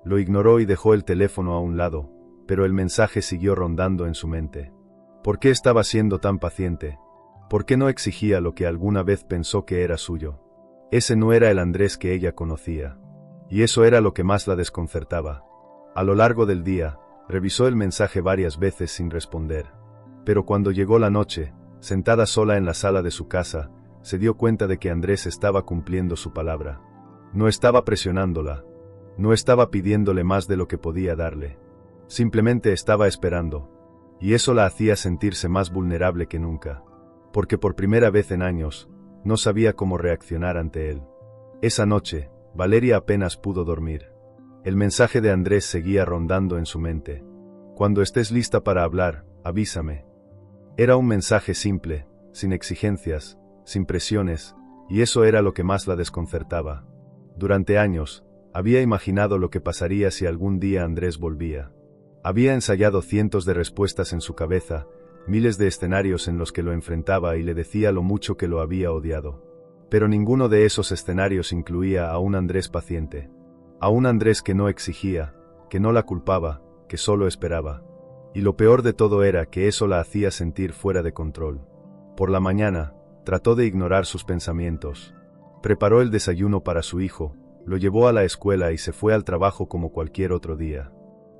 [SPEAKER 1] Lo ignoró y dejó el teléfono a un lado, pero el mensaje siguió rondando en su mente. ¿Por qué estaba siendo tan paciente? ¿Por qué no exigía lo que alguna vez pensó que era suyo? Ese no era el Andrés que ella conocía. Y eso era lo que más la desconcertaba. A lo largo del día, revisó el mensaje varias veces sin responder. Pero cuando llegó la noche, sentada sola en la sala de su casa, se dio cuenta de que Andrés estaba cumpliendo su palabra. No estaba presionándola. No estaba pidiéndole más de lo que podía darle. Simplemente estaba esperando. Y eso la hacía sentirse más vulnerable que nunca. Porque por primera vez en años, no sabía cómo reaccionar ante él. Esa noche, Valeria apenas pudo dormir. El mensaje de Andrés seguía rondando en su mente. Cuando estés lista para hablar, avísame. Era un mensaje simple, sin exigencias, sin presiones, y eso era lo que más la desconcertaba. Durante años, había imaginado lo que pasaría si algún día Andrés volvía. Había ensayado cientos de respuestas en su cabeza, miles de escenarios en los que lo enfrentaba y le decía lo mucho que lo había odiado. Pero ninguno de esos escenarios incluía a un Andrés paciente. A un Andrés que no exigía, que no la culpaba, que solo esperaba. Y lo peor de todo era que eso la hacía sentir fuera de control. Por la mañana, trató de ignorar sus pensamientos. Preparó el desayuno para su hijo, lo llevó a la escuela y se fue al trabajo como cualquier otro día.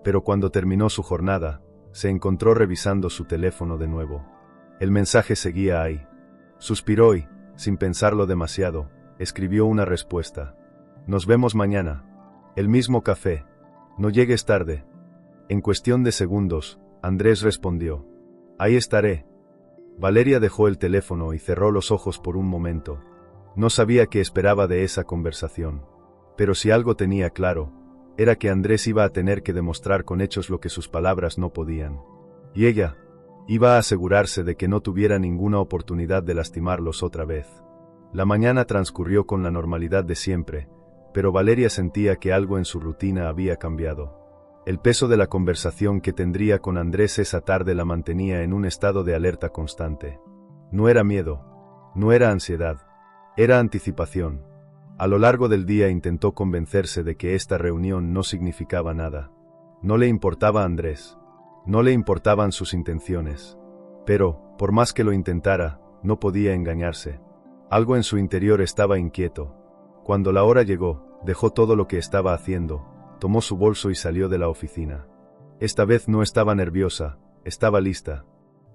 [SPEAKER 1] Pero cuando terminó su jornada, se encontró revisando su teléfono de nuevo. El mensaje seguía ahí. Suspiró y, sin pensarlo demasiado, escribió una respuesta. Nos vemos mañana. El mismo café. No llegues tarde. En cuestión de segundos, Andrés respondió. Ahí estaré. Valeria dejó el teléfono y cerró los ojos por un momento. No sabía qué esperaba de esa conversación. Pero si algo tenía claro, era que Andrés iba a tener que demostrar con hechos lo que sus palabras no podían. Y ella iba a asegurarse de que no tuviera ninguna oportunidad de lastimarlos otra vez. La mañana transcurrió con la normalidad de siempre, pero Valeria sentía que algo en su rutina había cambiado. El peso de la conversación que tendría con Andrés esa tarde la mantenía en un estado de alerta constante. No era miedo, no era ansiedad, era anticipación. A lo largo del día intentó convencerse de que esta reunión no significaba nada. No le importaba a Andrés. No le importaban sus intenciones. Pero, por más que lo intentara, no podía engañarse. Algo en su interior estaba inquieto. Cuando la hora llegó, dejó todo lo que estaba haciendo, tomó su bolso y salió de la oficina. Esta vez no estaba nerviosa, estaba lista.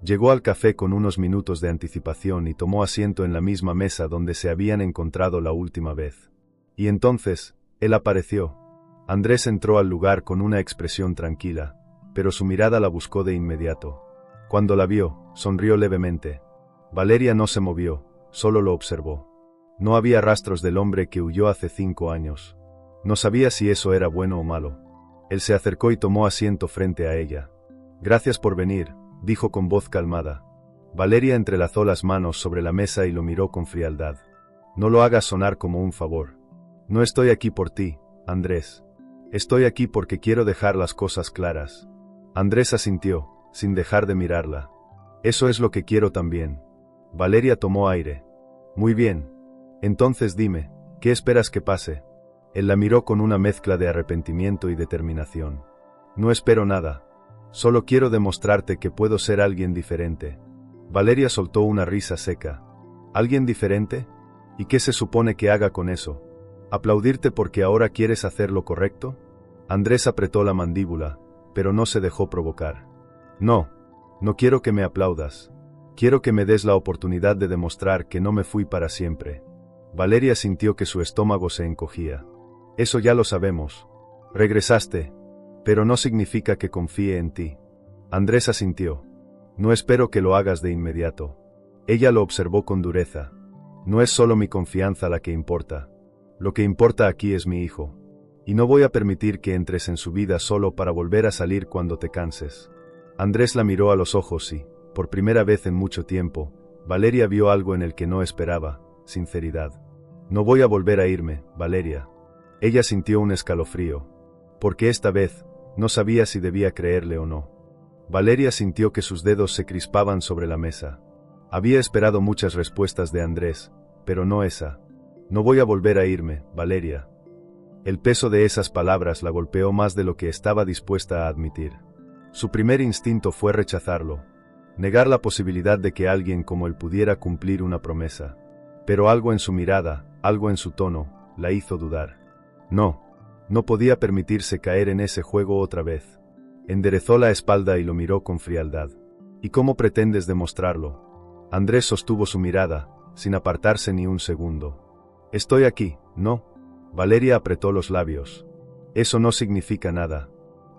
[SPEAKER 1] Llegó al café con unos minutos de anticipación y tomó asiento en la misma mesa donde se habían encontrado la última vez. Y entonces, él apareció. Andrés entró al lugar con una expresión tranquila, pero su mirada la buscó de inmediato. Cuando la vio, sonrió levemente. Valeria no se movió, solo lo observó. No había rastros del hombre que huyó hace 5 años. No sabía si eso era bueno o malo. Él se acercó y tomó asiento frente a ella. Gracias por venir, dijo con voz calmada. Valeria entrelazó las manos sobre la mesa y lo miró con frialdad. No lo hagas sonar como un favor. No estoy aquí por ti, Andrés. Estoy aquí porque quiero dejar las cosas claras. Andrés asintió, sin dejar de mirarla. Eso es lo que quiero también. Valeria tomó aire. Muy bien. Entonces dime, ¿qué esperas que pase? Él la miró con una mezcla de arrepentimiento y determinación. No espero nada. Solo quiero demostrarte que puedo ser alguien diferente. Valeria soltó una risa seca. ¿Alguien diferente? ¿Y qué se supone que haga con eso? ¿Aplaudirte porque ahora quieres hacer lo correcto? Andrés apretó la mandíbula, pero no se dejó provocar. No, no quiero que me aplaudas. Quiero que me des la oportunidad de demostrar que no me fui para siempre. Valeria sintió que su estómago se encogía. Eso ya lo sabemos. Regresaste. Pero no significa que confíe en ti. Andrés asintió. No espero que lo hagas de inmediato. Ella lo observó con dureza. No es solo mi confianza la que importa. Lo que importa aquí es mi hijo. Y no voy a permitir que entres en su vida solo para volver a salir cuando te canses. Andrés la miró a los ojos y, Por primera vez en mucho tiempo, Valeria vio algo en el que no esperaba: sinceridad. No voy a volver a irme, Valeria. Ella sintió un escalofrío. Porque esta vez, no sabía si debía creerle o no. Valeria sintió que sus dedos se crispaban sobre la mesa. Había esperado muchas respuestas de Andrés, pero no esa. No voy a volver a irme, Valeria. El peso de esas palabras la golpeó más de lo que estaba dispuesta a admitir. Su primer instinto fue rechazarlo, negar la posibilidad de que alguien como él pudiera cumplir una promesa. Pero algo en su mirada, algo en su tono, la hizo dudar. No podía permitirse caer en ese juego otra vez. Enderezó la espalda y lo miró con frialdad. ¿Y cómo pretendes demostrarlo? Andrés sostuvo su mirada, sin apartarse ni un segundo. Estoy aquí, ¿no? Valeria apretó los labios. Eso no significa nada.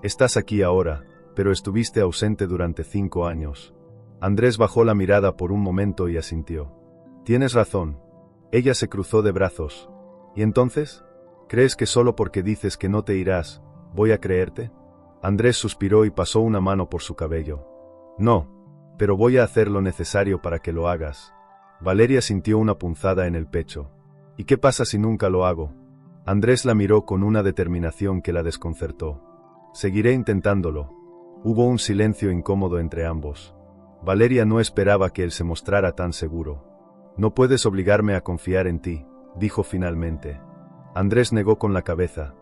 [SPEAKER 1] Estás aquí ahora, pero estuviste ausente durante 5 años. Andrés bajó la mirada por un momento y asintió. Tienes razón. Ella se cruzó de brazos. ¿Y entonces? ¿Crees que solo porque dices que no te irás, voy a creerte? Andrés suspiró y pasó una mano por su cabello. No, pero voy a hacer lo necesario para que lo hagas. Valeria sintió una punzada en el pecho. ¿Y qué pasa si nunca lo hago? Andrés la miró con una determinación que la desconcertó. Seguiré intentándolo. Hubo un silencio incómodo entre ambos. Valeria no esperaba que él se mostrara tan seguro. No puedes obligarme a confiar en ti, dijo finalmente. Andrés negó con la cabeza.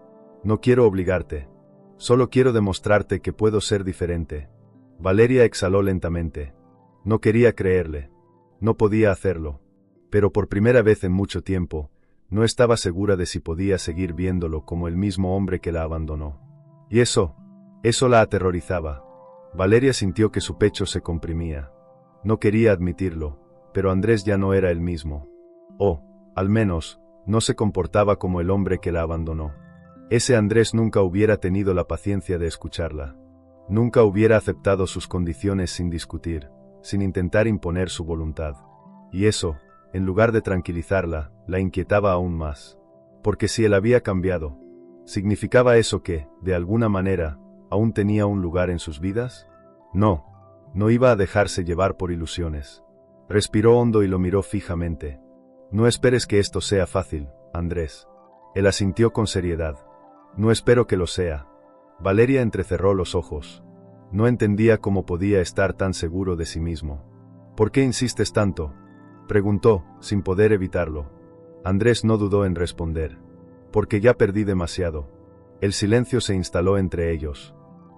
[SPEAKER 1] No quiero obligarte. Solo quiero demostrarte que puedo ser diferente. Valeria exhaló lentamente. No quería creerle. No podía hacerlo. Pero por primera vez en mucho tiempo, no estaba segura de si podía seguir viéndolo como el mismo hombre que la abandonó. Y eso la aterrorizaba. Valeria sintió que su pecho se comprimía. No quería admitirlo, pero Andrés ya no era el mismo. O, al menos, no se comportaba como el hombre que la abandonó. Ese Andrés nunca hubiera tenido la paciencia de escucharla. Nunca hubiera aceptado sus condiciones sin discutir, sin intentar imponer su voluntad. Y eso, en lugar de tranquilizarla, la inquietaba aún más. Porque si él había cambiado, ¿significaba eso que, de alguna manera, aún tenía un lugar en sus vidas? No iba a dejarse llevar por ilusiones. Respiró hondo y lo miró fijamente. No esperes que esto sea fácil, Andrés. Él asintió con seriedad. No espero que lo sea. Valeria entrecerró los ojos. No entendía cómo podía estar tan seguro de sí mismo. ¿Por qué insistes tanto?, preguntó, sin poder evitarlo. Andrés no dudó en responder. Porque ya perdí demasiado. El silencio se instaló entre ellos.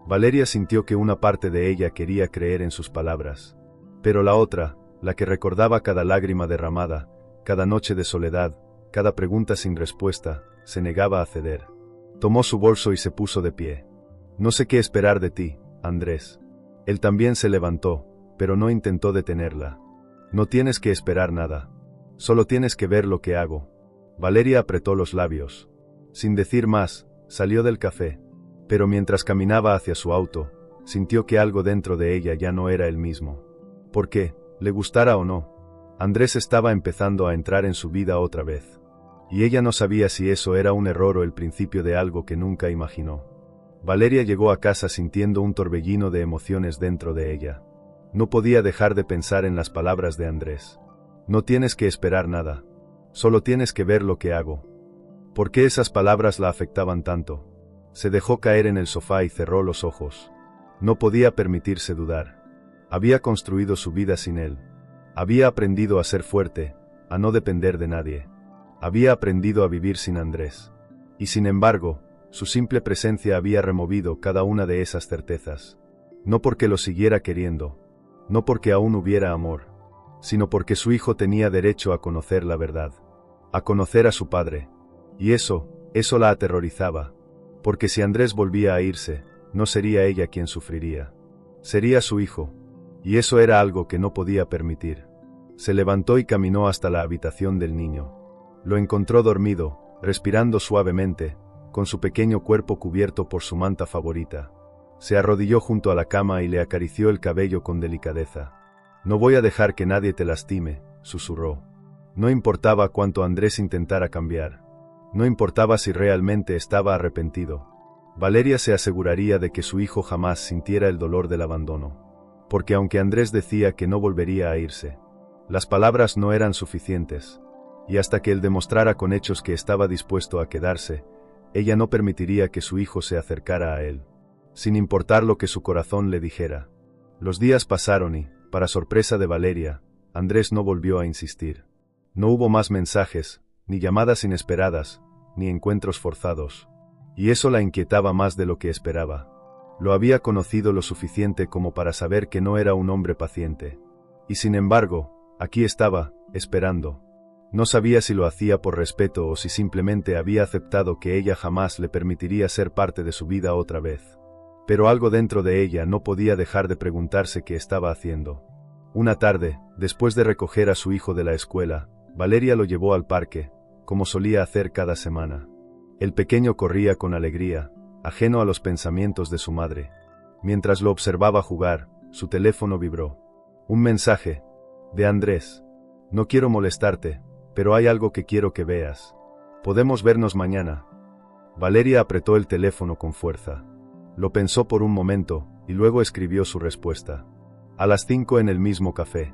[SPEAKER 1] Valeria sintió que una parte de ella quería creer en sus palabras. Pero la otra, la que recordaba cada lágrima derramada, cada noche de soledad, cada pregunta sin respuesta, se negaba a ceder. Tomó su bolso y se puso de pie. No sé qué esperar de ti, Andrés. Él también se levantó, pero no intentó detenerla. No tienes que esperar nada. Solo tienes que ver lo que hago. Valeria apretó los labios. Sin decir más, salió del café. Pero mientras caminaba hacia su auto, sintió que algo dentro de ella ya no era el mismo. ¿Por qué? Le gustara o no, Andrés estaba empezando a entrar en su vida otra vez. Y ella no sabía si eso era un error o el principio de algo que nunca imaginó. Valeria llegó a casa sintiendo un torbellino de emociones dentro de ella. No podía dejar de pensar en las palabras de Andrés. No tienes que esperar nada. Solo tienes que ver lo que hago. ¿Por qué esas palabras la afectaban tanto? Se dejó caer en el sofá y cerró los ojos. No podía permitirse dudar. Había construido su vida sin él. Había aprendido a ser fuerte, a no depender de nadie. Había aprendido a vivir sin Andrés. Y sin embargo, su simple presencia había removido cada una de esas certezas. No porque lo siguiera queriendo, no porque aún hubiera amor, sino porque su hijo tenía derecho a conocer la verdad, a conocer a su padre. Y eso la aterrorizaba, porque si Andrés volvía a irse, no sería ella quien sufriría. Sería su hijo, y eso era algo que no podía permitir. Se levantó y caminó hasta la habitación del niño. Lo encontró dormido, respirando suavemente, con su pequeño cuerpo cubierto por su manta favorita. Se arrodilló junto a la cama y le acarició el cabello con delicadeza. «No voy a dejar que nadie te lastime», susurró. No importaba cuánto Andrés intentara cambiar. No importaba si realmente estaba arrepentido. Valeria se aseguraría de que su hijo jamás sintiera el dolor del abandono. porque aunque Andrés decía que no volvería a irse, las palabras no eran suficientes, y hasta que él demostrara con hechos que estaba dispuesto a quedarse, ella no permitiría que su hijo se acercara a él, sin importar lo que su corazón le dijera. Los días pasaron y, para sorpresa de Valeria, Andrés no volvió a insistir. No hubo más mensajes, ni llamadas inesperadas, ni encuentros forzados. Y eso la inquietaba más de lo que esperaba. Lo había conocido lo suficiente como para saber que no era un hombre paciente. Y sin embargo, aquí estaba, esperando. No sabía si lo hacía por respeto o si simplemente había aceptado que ella jamás le permitiría ser parte de su vida otra vez. Pero algo dentro de ella no podía dejar de preguntarse qué estaba haciendo. Una tarde, después de recoger a su hijo de la escuela, Valeria lo llevó al parque, como solía hacer cada semana. El pequeño corría con alegría, ajeno a los pensamientos de su madre. Mientras lo observaba jugar, su teléfono vibró. Un mensaje. De Andrés. No quiero molestarte, pero hay algo que quiero que veas. ¿Podemos vernos mañana? Valeria apretó el teléfono con fuerza. Lo pensó por un momento, y luego escribió su respuesta. A las 5 en el mismo café.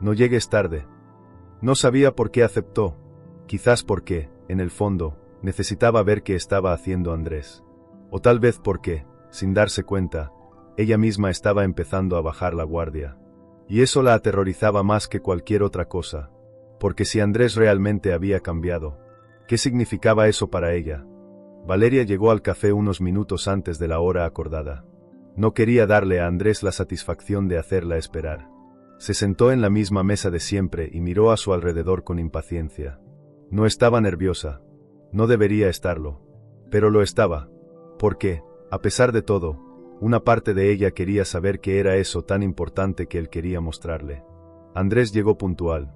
[SPEAKER 1] No llegues tarde. No sabía por qué aceptó. Quizás porque, en el fondo, necesitaba ver qué estaba haciendo Andrés. O tal vez porque, sin darse cuenta, ella misma estaba empezando a bajar la guardia. Y eso la aterrorizaba más que cualquier otra cosa. Porque si Andrés realmente había cambiado, ¿qué significaba eso para ella? Valeria llegó al café unos minutos antes de la hora acordada. No quería darle a Andrés la satisfacción de hacerla esperar. Se sentó en la misma mesa de siempre y miró a su alrededor con impaciencia. No estaba nerviosa. No debería estarlo. Pero lo estaba. Porque, a pesar de todo, una parte de ella quería saber qué era eso tan importante que él quería mostrarle. Andrés llegó puntual.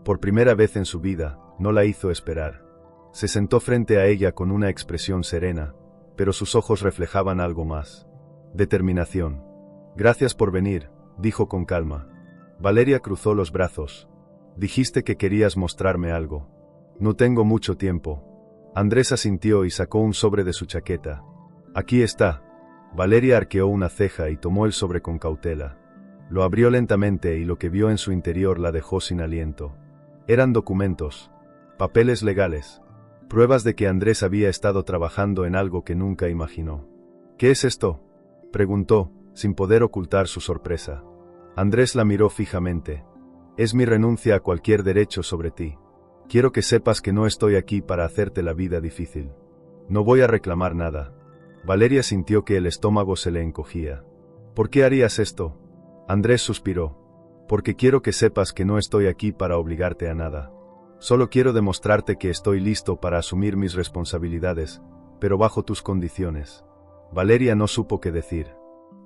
[SPEAKER 1] Por primera vez en su vida, no la hizo esperar. Se sentó frente a ella con una expresión serena, pero sus ojos reflejaban algo más. Determinación. Gracias por venir, dijo con calma. Valeria cruzó los brazos. Dijiste que querías mostrarme algo. No tengo mucho tiempo. Andrés asintió y sacó un sobre de su chaqueta. Aquí está. Valeria arqueó una ceja y tomó el sobre con cautela. Lo abrió lentamente y lo que vio en su interior la dejó sin aliento. Eran documentos. Papeles legales. Pruebas de que Andrés había estado trabajando en algo que nunca imaginó. ¿Qué es esto?, preguntó, sin poder ocultar su sorpresa. Andrés la miró fijamente. Es mi renuncia a cualquier derecho sobre ti. Quiero que sepas que no estoy aquí para hacerte la vida difícil. No voy a reclamar nada. Valeria sintió que el estómago se le encogía. ¿Por qué harías esto? Andrés suspiró. Porque quiero que sepas que no estoy aquí para obligarte a nada. Solo quiero demostrarte que estoy listo para asumir mis responsabilidades, pero bajo tus condiciones. Valeria no supo qué decir.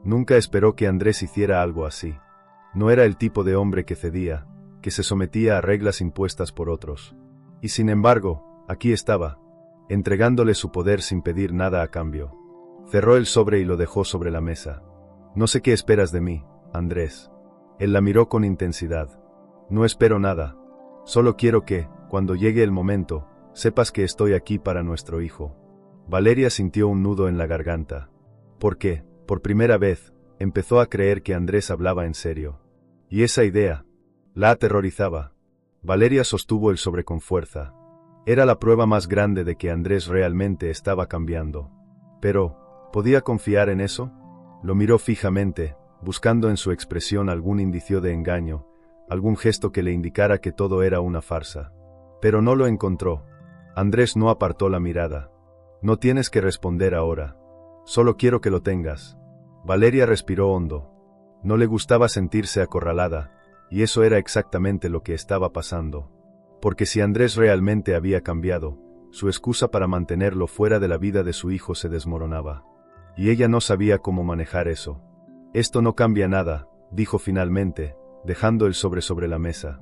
[SPEAKER 1] Nunca esperó que Andrés hiciera algo así. No era el tipo de hombre que cedía, que se sometía a reglas impuestas por otros. Y sin embargo, aquí estaba, entregándole su poder sin pedir nada a cambio. Cerró el sobre y lo dejó sobre la mesa. No sé qué esperas de mí, Andrés. Él la miró con intensidad. No espero nada. Solo quiero que, cuando llegue el momento, sepas que estoy aquí para nuestro hijo. Valeria sintió un nudo en la garganta. Porque, por primera vez, empezó a creer que Andrés hablaba en serio. Y esa idea la aterrorizaba. Valeria sostuvo el sobre con fuerza. Era la prueba más grande de que Andrés realmente estaba cambiando. Pero, ¿podía confiar en eso? Lo miró fijamente, buscando en su expresión algún indicio de engaño, algún gesto que le indicara que todo era una farsa. Pero no lo encontró. Andrés no apartó la mirada. No tienes que responder ahora. Solo quiero que lo tengas. Valeria respiró hondo. No le gustaba sentirse acorralada, y eso era exactamente lo que estaba pasando. Porque si Andrés realmente había cambiado, su excusa para mantenerlo fuera de la vida de su hijo se desmoronaba. Y ella no sabía cómo manejar eso. Esto no cambia nada, dijo finalmente, dejando el sobre la mesa.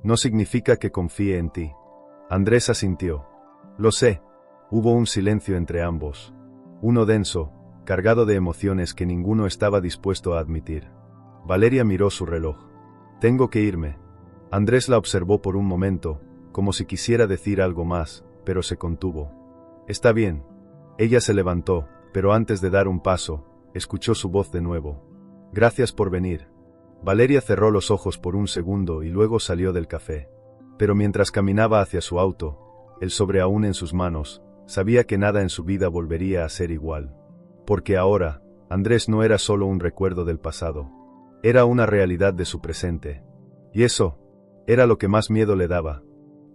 [SPEAKER 1] No significa que confíe en ti. Andrés asintió. Lo sé. Hubo un silencio entre ambos. Uno denso, cargado de emociones que ninguno estaba dispuesto a admitir. Valeria miró su reloj. Tengo que irme. Andrés la observó por un momento, como si quisiera decir algo más, pero se contuvo. Está bien. Ella se levantó, pero antes de dar un paso, escuchó su voz de nuevo. Gracias por venir. Valeria cerró los ojos por un segundo y luego salió del café. Pero mientras caminaba hacia su auto, el sobre aún en sus manos, sabía que nada en su vida volvería a ser igual. Porque ahora, Andrés no era solo un recuerdo del pasado. Era una realidad de su presente. Y eso era lo que más miedo le daba.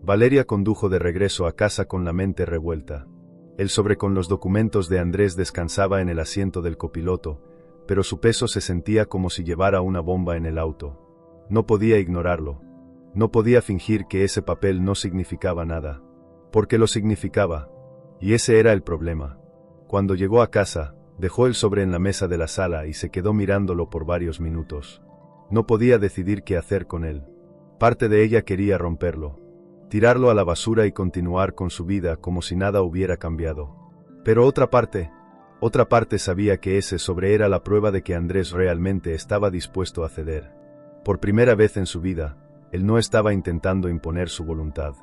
[SPEAKER 1] Valeria condujo de regreso a casa con la mente revuelta. El sobre con los documentos de Andrés descansaba en el asiento del copiloto, pero su peso se sentía como si llevara una bomba en el auto. No podía ignorarlo. No podía fingir que ese papel no significaba nada. Porque lo significaba. Y ese era el problema. Cuando llegó a casa, dejó el sobre en la mesa de la sala y se quedó mirándolo por varios minutos. No podía decidir qué hacer con él. Parte de ella quería romperlo, tirarlo a la basura y continuar con su vida como si nada hubiera cambiado. Pero otra parte sabía que ese sobre era la prueba de que Andrés realmente estaba dispuesto a ceder. Por primera vez en su vida, él no estaba intentando imponer su voluntad.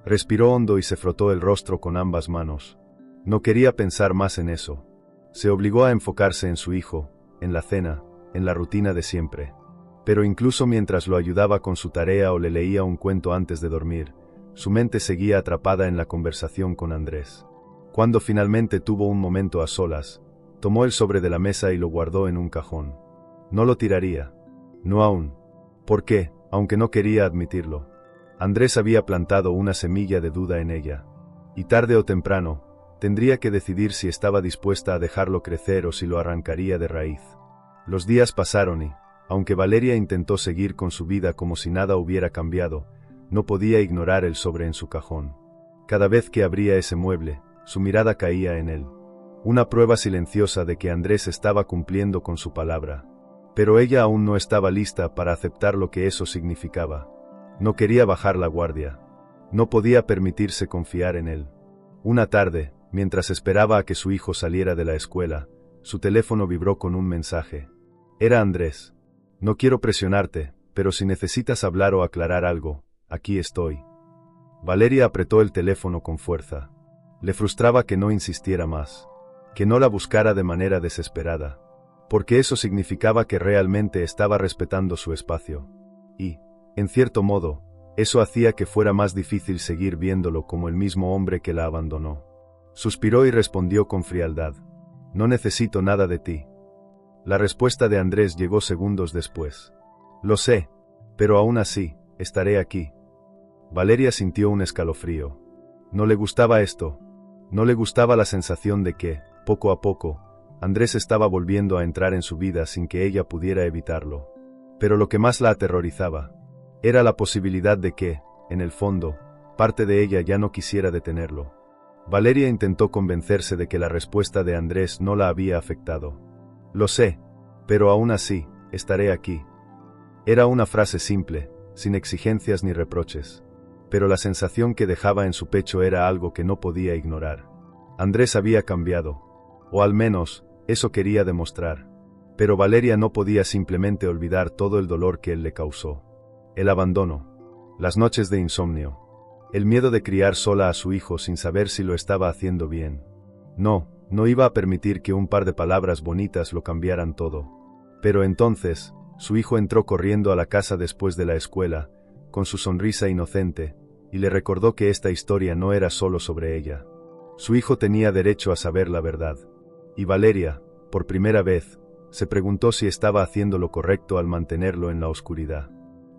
[SPEAKER 1] Respiró hondo y se frotó el rostro con ambas manos. No quería pensar más en eso. Se obligó a enfocarse en su hijo, en la cena, en la rutina de siempre. Pero incluso mientras lo ayudaba con su tarea o le leía un cuento antes de dormir, su mente seguía atrapada en la conversación con Andrés. Cuando finalmente tuvo un momento a solas, tomó el sobre de la mesa y lo guardó en un cajón. No lo tiraría. No aún. ¿Por qué? Aunque no quería admitirlo. Andrés había plantado una semilla de duda en ella. Y tarde o temprano, tendría que decidir si estaba dispuesta a dejarlo crecer o si lo arrancaría de raíz. Los días pasaron y, aunque Valeria intentó seguir con su vida como si nada hubiera cambiado, no podía ignorar el sobre en su cajón. Cada vez que abría ese mueble, su mirada caía en él. Una prueba silenciosa de que Andrés estaba cumpliendo con su palabra. Pero ella aún no estaba lista para aceptar lo que eso significaba. No quería bajar la guardia. No podía permitirse confiar en él. Una tarde, mientras esperaba a que su hijo saliera de la escuela, su teléfono vibró con un mensaje. Era Andrés. No quiero presionarte, pero si necesitas hablar o aclarar algo, aquí estoy. Valeria apretó el teléfono con fuerza. Le frustraba que no insistiera más, que no la buscara de manera desesperada, porque eso significaba que realmente estaba respetando su espacio. Y, en cierto modo, eso hacía que fuera más difícil seguir viéndolo como el mismo hombre que la abandonó. Suspiró y respondió con frialdad. No necesito nada de ti. La respuesta de Andrés llegó segundos después. Lo sé, pero aún así, estaré aquí. Valeria sintió un escalofrío. No le gustaba esto. No le gustaba la sensación de que, poco a poco, Andrés estaba volviendo a entrar en su vida sin que ella pudiera evitarlo. Pero lo que más la aterrorizaba era la posibilidad de que, en el fondo, parte de ella ya no quisiera detenerlo. Valeria intentó convencerse de que la respuesta de Andrés no la había afectado. Lo sé, pero aún así, estaré aquí. Era una frase simple, sin exigencias ni reproches. Pero la sensación que dejaba en su pecho era algo que no podía ignorar. Andrés había cambiado. O al menos, eso quería demostrar. Pero Valeria no podía simplemente olvidar todo el dolor que él le causó. El abandono. Las noches de insomnio. El miedo de criar sola a su hijo sin saber si lo estaba haciendo bien. No iba a permitir que un par de palabras bonitas lo cambiaran todo. Pero entonces, su hijo entró corriendo a la casa después de la escuela, con su sonrisa inocente, y le recordó que esta historia no era solo sobre ella. Su hijo tenía derecho a saber la verdad. Y Valeria, por primera vez, se preguntó si estaba haciendo lo correcto al mantenerlo en la oscuridad.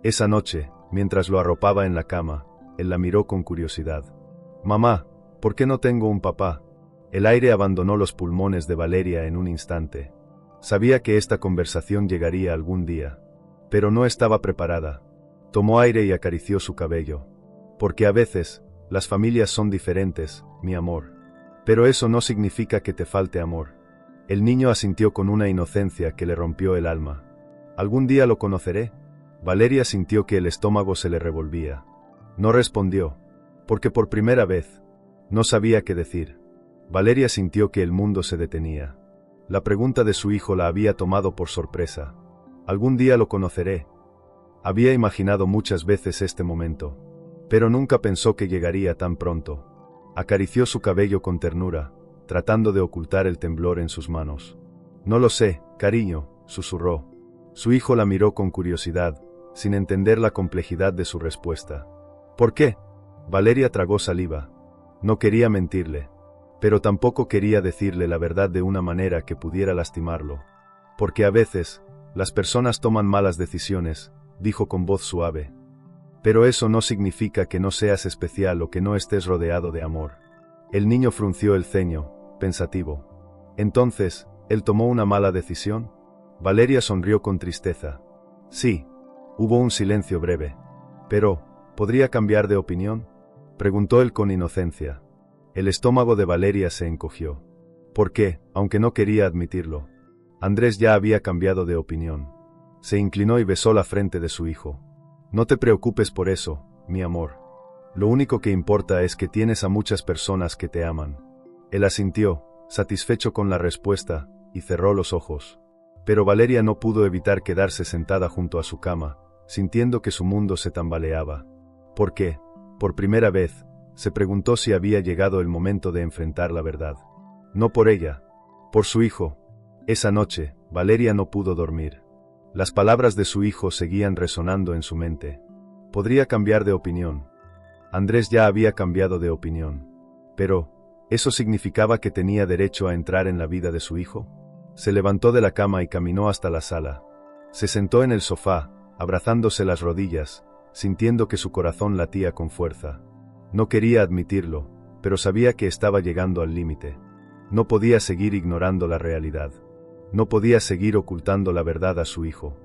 [SPEAKER 1] Esa noche, mientras lo arropaba en la cama, él la miró con curiosidad. «Mamá, ¿por qué no tengo un papá?» El aire abandonó los pulmones de Valeria en un instante. Sabía que esta conversación llegaría algún día. Pero no estaba preparada. Tomó aire y acarició su cabello. Porque a veces, las familias son diferentes, mi amor. Pero eso no significa que te falte amor. El niño asintió con una inocencia que le rompió el alma. ¿Algún día lo conoceré? Valeria sintió que el estómago se le revolvía. No respondió, porque por primera vez, no sabía qué decir. Valeria sintió que el mundo se detenía. La pregunta de su hijo la había tomado por sorpresa. ¿Algún día lo conoceré? Había imaginado muchas veces este momento, pero nunca pensó que llegaría tan pronto. Acarició su cabello con ternura, tratando de ocultar el temblor en sus manos. No lo sé, cariño, susurró. Su hijo la miró con curiosidad, sin entender la complejidad de su respuesta. ¿Por qué? Valeria tragó saliva. No quería mentirle, pero tampoco quería decirle la verdad de una manera que pudiera lastimarlo. Porque a veces, las personas toman malas decisiones, dijo con voz suave. Pero eso no significa que no seas especial o que no estés rodeado de amor. El niño frunció el ceño, pensativo. Entonces, ¿él tomó una mala decisión? Valeria sonrió con tristeza. Sí. Hubo un silencio breve. Pero, ¿podría cambiar de opinión? Preguntó él con inocencia. El estómago de Valeria se encogió. Porque, aunque no quería admitirlo, Andrés ya había cambiado de opinión. Se inclinó y besó la frente de su hijo. No te preocupes por eso, mi amor. Lo único que importa es que tienes a muchas personas que te aman. Él asintió, satisfecho con la respuesta, y cerró los ojos. Pero Valeria no pudo evitar quedarse sentada junto a su cama, sintiendo que su mundo se tambaleaba. ¿Por qué? Por primera vez, se preguntó si había llegado el momento de enfrentar la verdad. No por ella, por su hijo. Esa noche, Valeria no pudo dormir. Las palabras de su hijo seguían resonando en su mente. Podría cambiar de opinión. Andrés ya había cambiado de opinión. Pero, ¿eso significaba que tenía derecho a entrar en la vida de su hijo? Se levantó de la cama y caminó hasta la sala. Se sentó en el sofá, abrazándose las rodillas, sintiendo que su corazón latía con fuerza. No quería admitirlo, pero sabía que estaba llegando al límite. No podía seguir ignorando la realidad. No podía seguir ocultando la verdad a su hijo.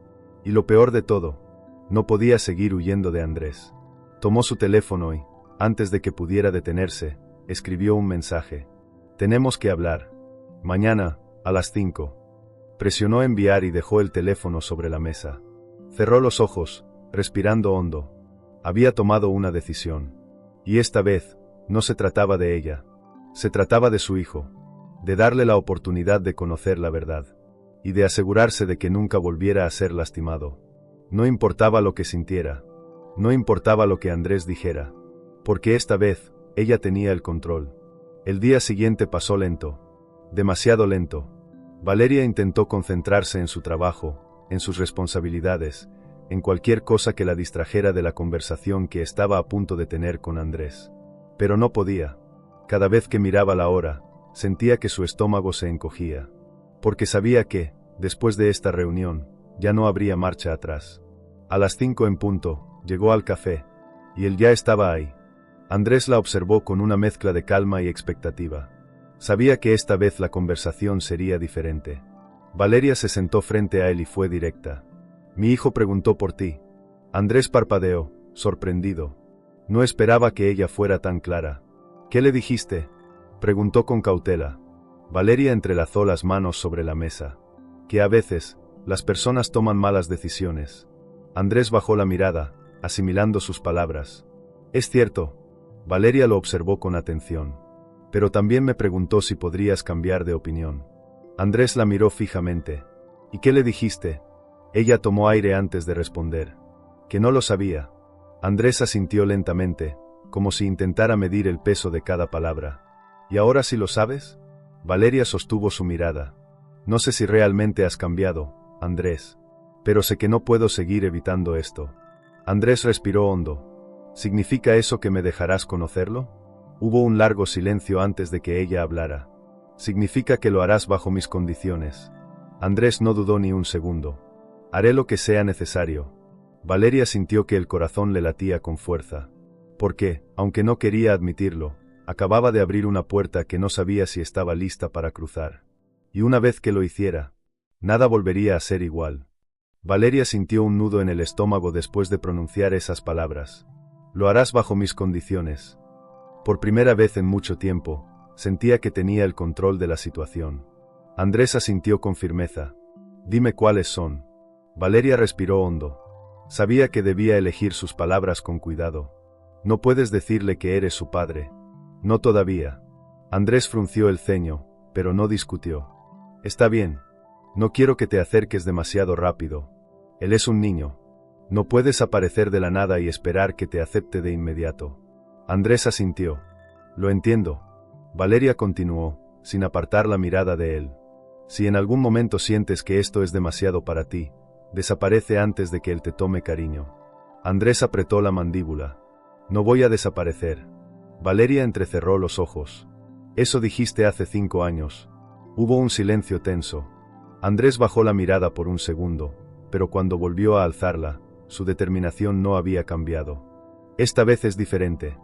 [SPEAKER 1] Y lo peor de todo, no podía seguir huyendo de Andrés. Tomó su teléfono y, antes de que pudiera detenerse, escribió un mensaje. Tenemos que hablar. Mañana, a las 5. Presionó enviar y dejó el teléfono sobre la mesa. Cerró los ojos, respirando hondo. Había tomado una decisión. Y esta vez, no se trataba de ella. Se trataba de su hijo. De darle la oportunidad de conocer la verdad. Y de asegurarse de que nunca volviera a ser lastimado. No importaba lo que sintiera. No importaba lo que Andrés dijera. Porque esta vez, ella tenía el control. El día siguiente pasó lento. Demasiado lento. Valeria intentó concentrarse en su trabajo, en sus responsabilidades, en cualquier cosa que la distrajera de la conversación que estaba a punto de tener con Andrés. Pero no podía. Cada vez que miraba la hora, sentía que su estómago se encogía. Porque sabía que, después de esta reunión, ya no habría marcha atrás. A las 5 en punto, llegó al café. Y él ya estaba ahí. Andrés la observó con una mezcla de calma y expectativa. Sabía que esta vez la conversación sería diferente. Valeria se sentó frente a él y fue directa. Mi hijo preguntó por ti. Andrés parpadeó, sorprendido. No esperaba que ella fuera tan clara. ¿Qué le dijiste? Preguntó con cautela. Valeria entrelazó las manos sobre la mesa. Que a veces, las personas toman malas decisiones. Andrés bajó la mirada, asimilando sus palabras. Es cierto. Valeria lo observó con atención. Pero también me preguntó si podrías cambiar de opinión. Andrés la miró fijamente. ¿Y qué le dijiste? Ella tomó aire antes de responder. Que no lo sabía. Andrés asintió lentamente, como si intentara medir el peso de cada palabra. ¿Y ahora sí lo sabes? Valeria sostuvo su mirada. No sé si realmente has cambiado, Andrés. Pero sé que no puedo seguir evitando esto. Andrés respiró hondo. ¿Significa eso que me dejarás conocerlo? Hubo un largo silencio antes de que ella hablara. Significa que lo harás bajo mis condiciones. Andrés no dudó ni un segundo. Haré lo que sea necesario. Valeria sintió que el corazón le latía con fuerza. Porque, aunque no quería admitirlo, acababa de abrir una puerta que no sabía si estaba lista para cruzar. Y una vez que lo hiciera, nada volvería a ser igual. Valeria sintió un nudo en el estómago después de pronunciar esas palabras. Lo harás bajo mis condiciones. Por primera vez en mucho tiempo, sentía que tenía el control de la situación. Andrés asintió con firmeza. Dime cuáles son. Valeria respiró hondo. Sabía que debía elegir sus palabras con cuidado. No puedes decirle que eres su padre. No todavía. Andrés frunció el ceño, pero no discutió. Está bien. No quiero que te acerques demasiado rápido. Él es un niño. No puedes aparecer de la nada y esperar que te acepte de inmediato. Andrés asintió. Lo entiendo. Valeria continuó, sin apartar la mirada de él. Si en algún momento sientes que esto es demasiado para ti, desaparece antes de que él te tome cariño. Andrés apretó la mandíbula. No voy a desaparecer. Valeria entrecerró los ojos. Eso dijiste hace 5 años. Hubo un silencio tenso. Andrés bajó la mirada por un segundo, pero cuando volvió a alzarla, su determinación no había cambiado. Esta vez es diferente.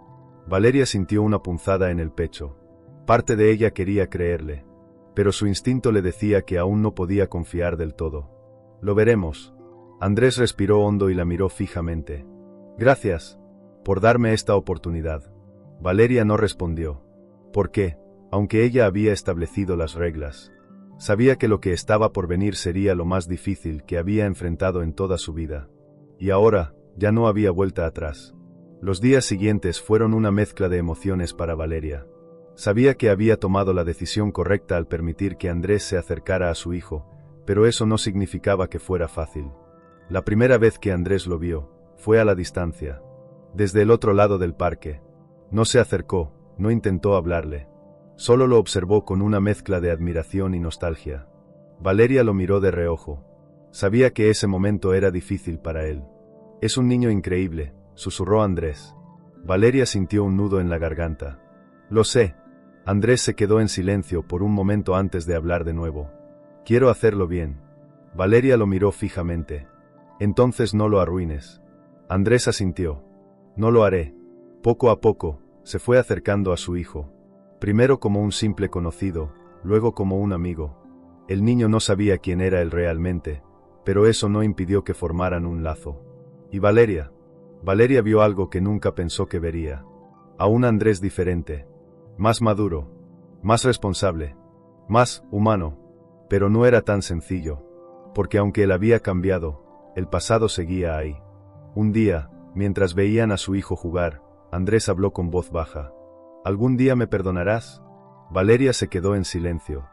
[SPEAKER 1] Valeria sintió una punzada en el pecho. Parte de ella quería creerle, pero su instinto le decía que aún no podía confiar del todo. Lo veremos. Andrés respiró hondo y la miró fijamente. Gracias por darme esta oportunidad. Valeria no respondió. ¿Por qué? Aunque ella había establecido las reglas. Sabía que lo que estaba por venir sería lo más difícil que había enfrentado en toda su vida. Y ahora, ya no había vuelta atrás. Los días siguientes fueron una mezcla de emociones para Valeria. Sabía que había tomado la decisión correcta al permitir que Andrés se acercara a su hijo, pero eso no significaba que fuera fácil. La primera vez que Andrés lo vio, fue a la distancia. Desde el otro lado del parque. No se acercó, no intentó hablarle. Solo lo observó con una mezcla de admiración y nostalgia. Valeria lo miró de reojo. Sabía que ese momento era difícil para él. Es un niño increíble, susurró Andrés. Valeria sintió un nudo en la garganta. Lo sé. Andrés se quedó en silencio por un momento antes de hablar de nuevo. Quiero hacerlo bien. Valeria lo miró fijamente. Entonces no lo arruines. Andrés asintió. No lo haré. Poco a poco, se fue acercando a su hijo. Primero como un simple conocido, luego como un amigo. El niño no sabía quién era él realmente, pero eso no impidió que formaran un lazo. Y Valeria vio algo que nunca pensó que vería. A un Andrés diferente. Más maduro. Más responsable. Más humano. Pero no era tan sencillo. Porque aunque él había cambiado, el pasado seguía ahí. Un día, mientras veían a su hijo jugar, Andrés habló con voz baja. ¿Algún día me perdonarás? Valeria se quedó en silencio.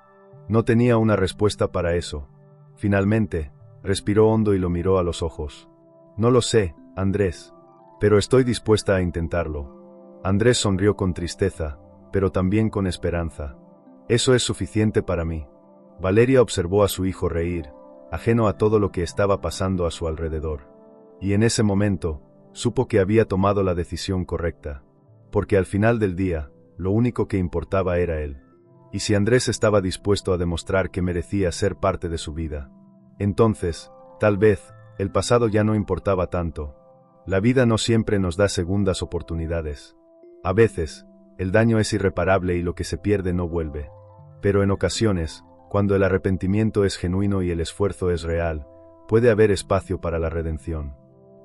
[SPEAKER 1] No tenía una respuesta para eso. Finalmente, respiró hondo y lo miró a los ojos. No lo sé, Andrés. Pero estoy dispuesta a intentarlo. Andrés sonrió con tristeza, pero también con esperanza. Eso es suficiente para mí. Valeria observó a su hijo reír, ajeno a todo lo que estaba pasando a su alrededor. Y en ese momento, supo que había tomado la decisión correcta. Porque al final del día, lo único que importaba era él. Y si Andrés estaba dispuesto a demostrar que merecía ser parte de su vida, entonces, tal vez, el pasado ya no importaba tanto. La vida no siempre nos da segundas oportunidades. A veces, el daño es irreparable y lo que se pierde no vuelve. Pero en ocasiones, cuando el arrepentimiento es genuino y el esfuerzo es real, puede haber espacio para la redención.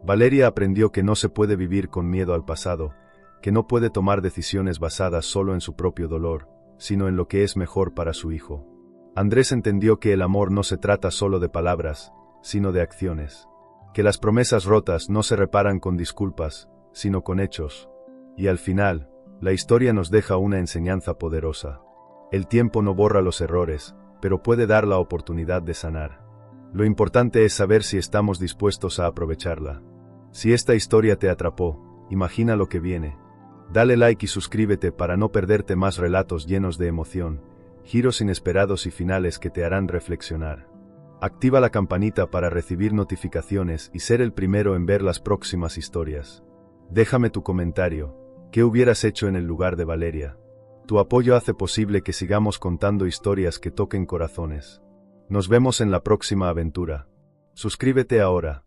[SPEAKER 1] Valeria aprendió que no se puede vivir con miedo al pasado, que no puede tomar decisiones basadas solo en su propio dolor, sino en lo que es mejor para su hijo. Andrés entendió que el amor no se trata solo de palabras, sino de acciones. Que las promesas rotas no se reparan con disculpas, sino con hechos. Y al final, la historia nos deja una enseñanza poderosa. El tiempo no borra los errores, pero puede dar la oportunidad de sanar. Lo importante es saber si estamos dispuestos a aprovecharla. Si esta historia te atrapó, imagina lo que viene. Dale like y suscríbete para no perderte más relatos llenos de emoción, giros inesperados y finales que te harán reflexionar. Activa la campanita para recibir notificaciones y ser el primero en ver las próximas historias. Déjame tu comentario. ¿Qué hubieras hecho en el lugar de Valeria? Tu apoyo hace posible que sigamos contando historias que toquen corazones. Nos vemos en la próxima aventura. Suscríbete ahora.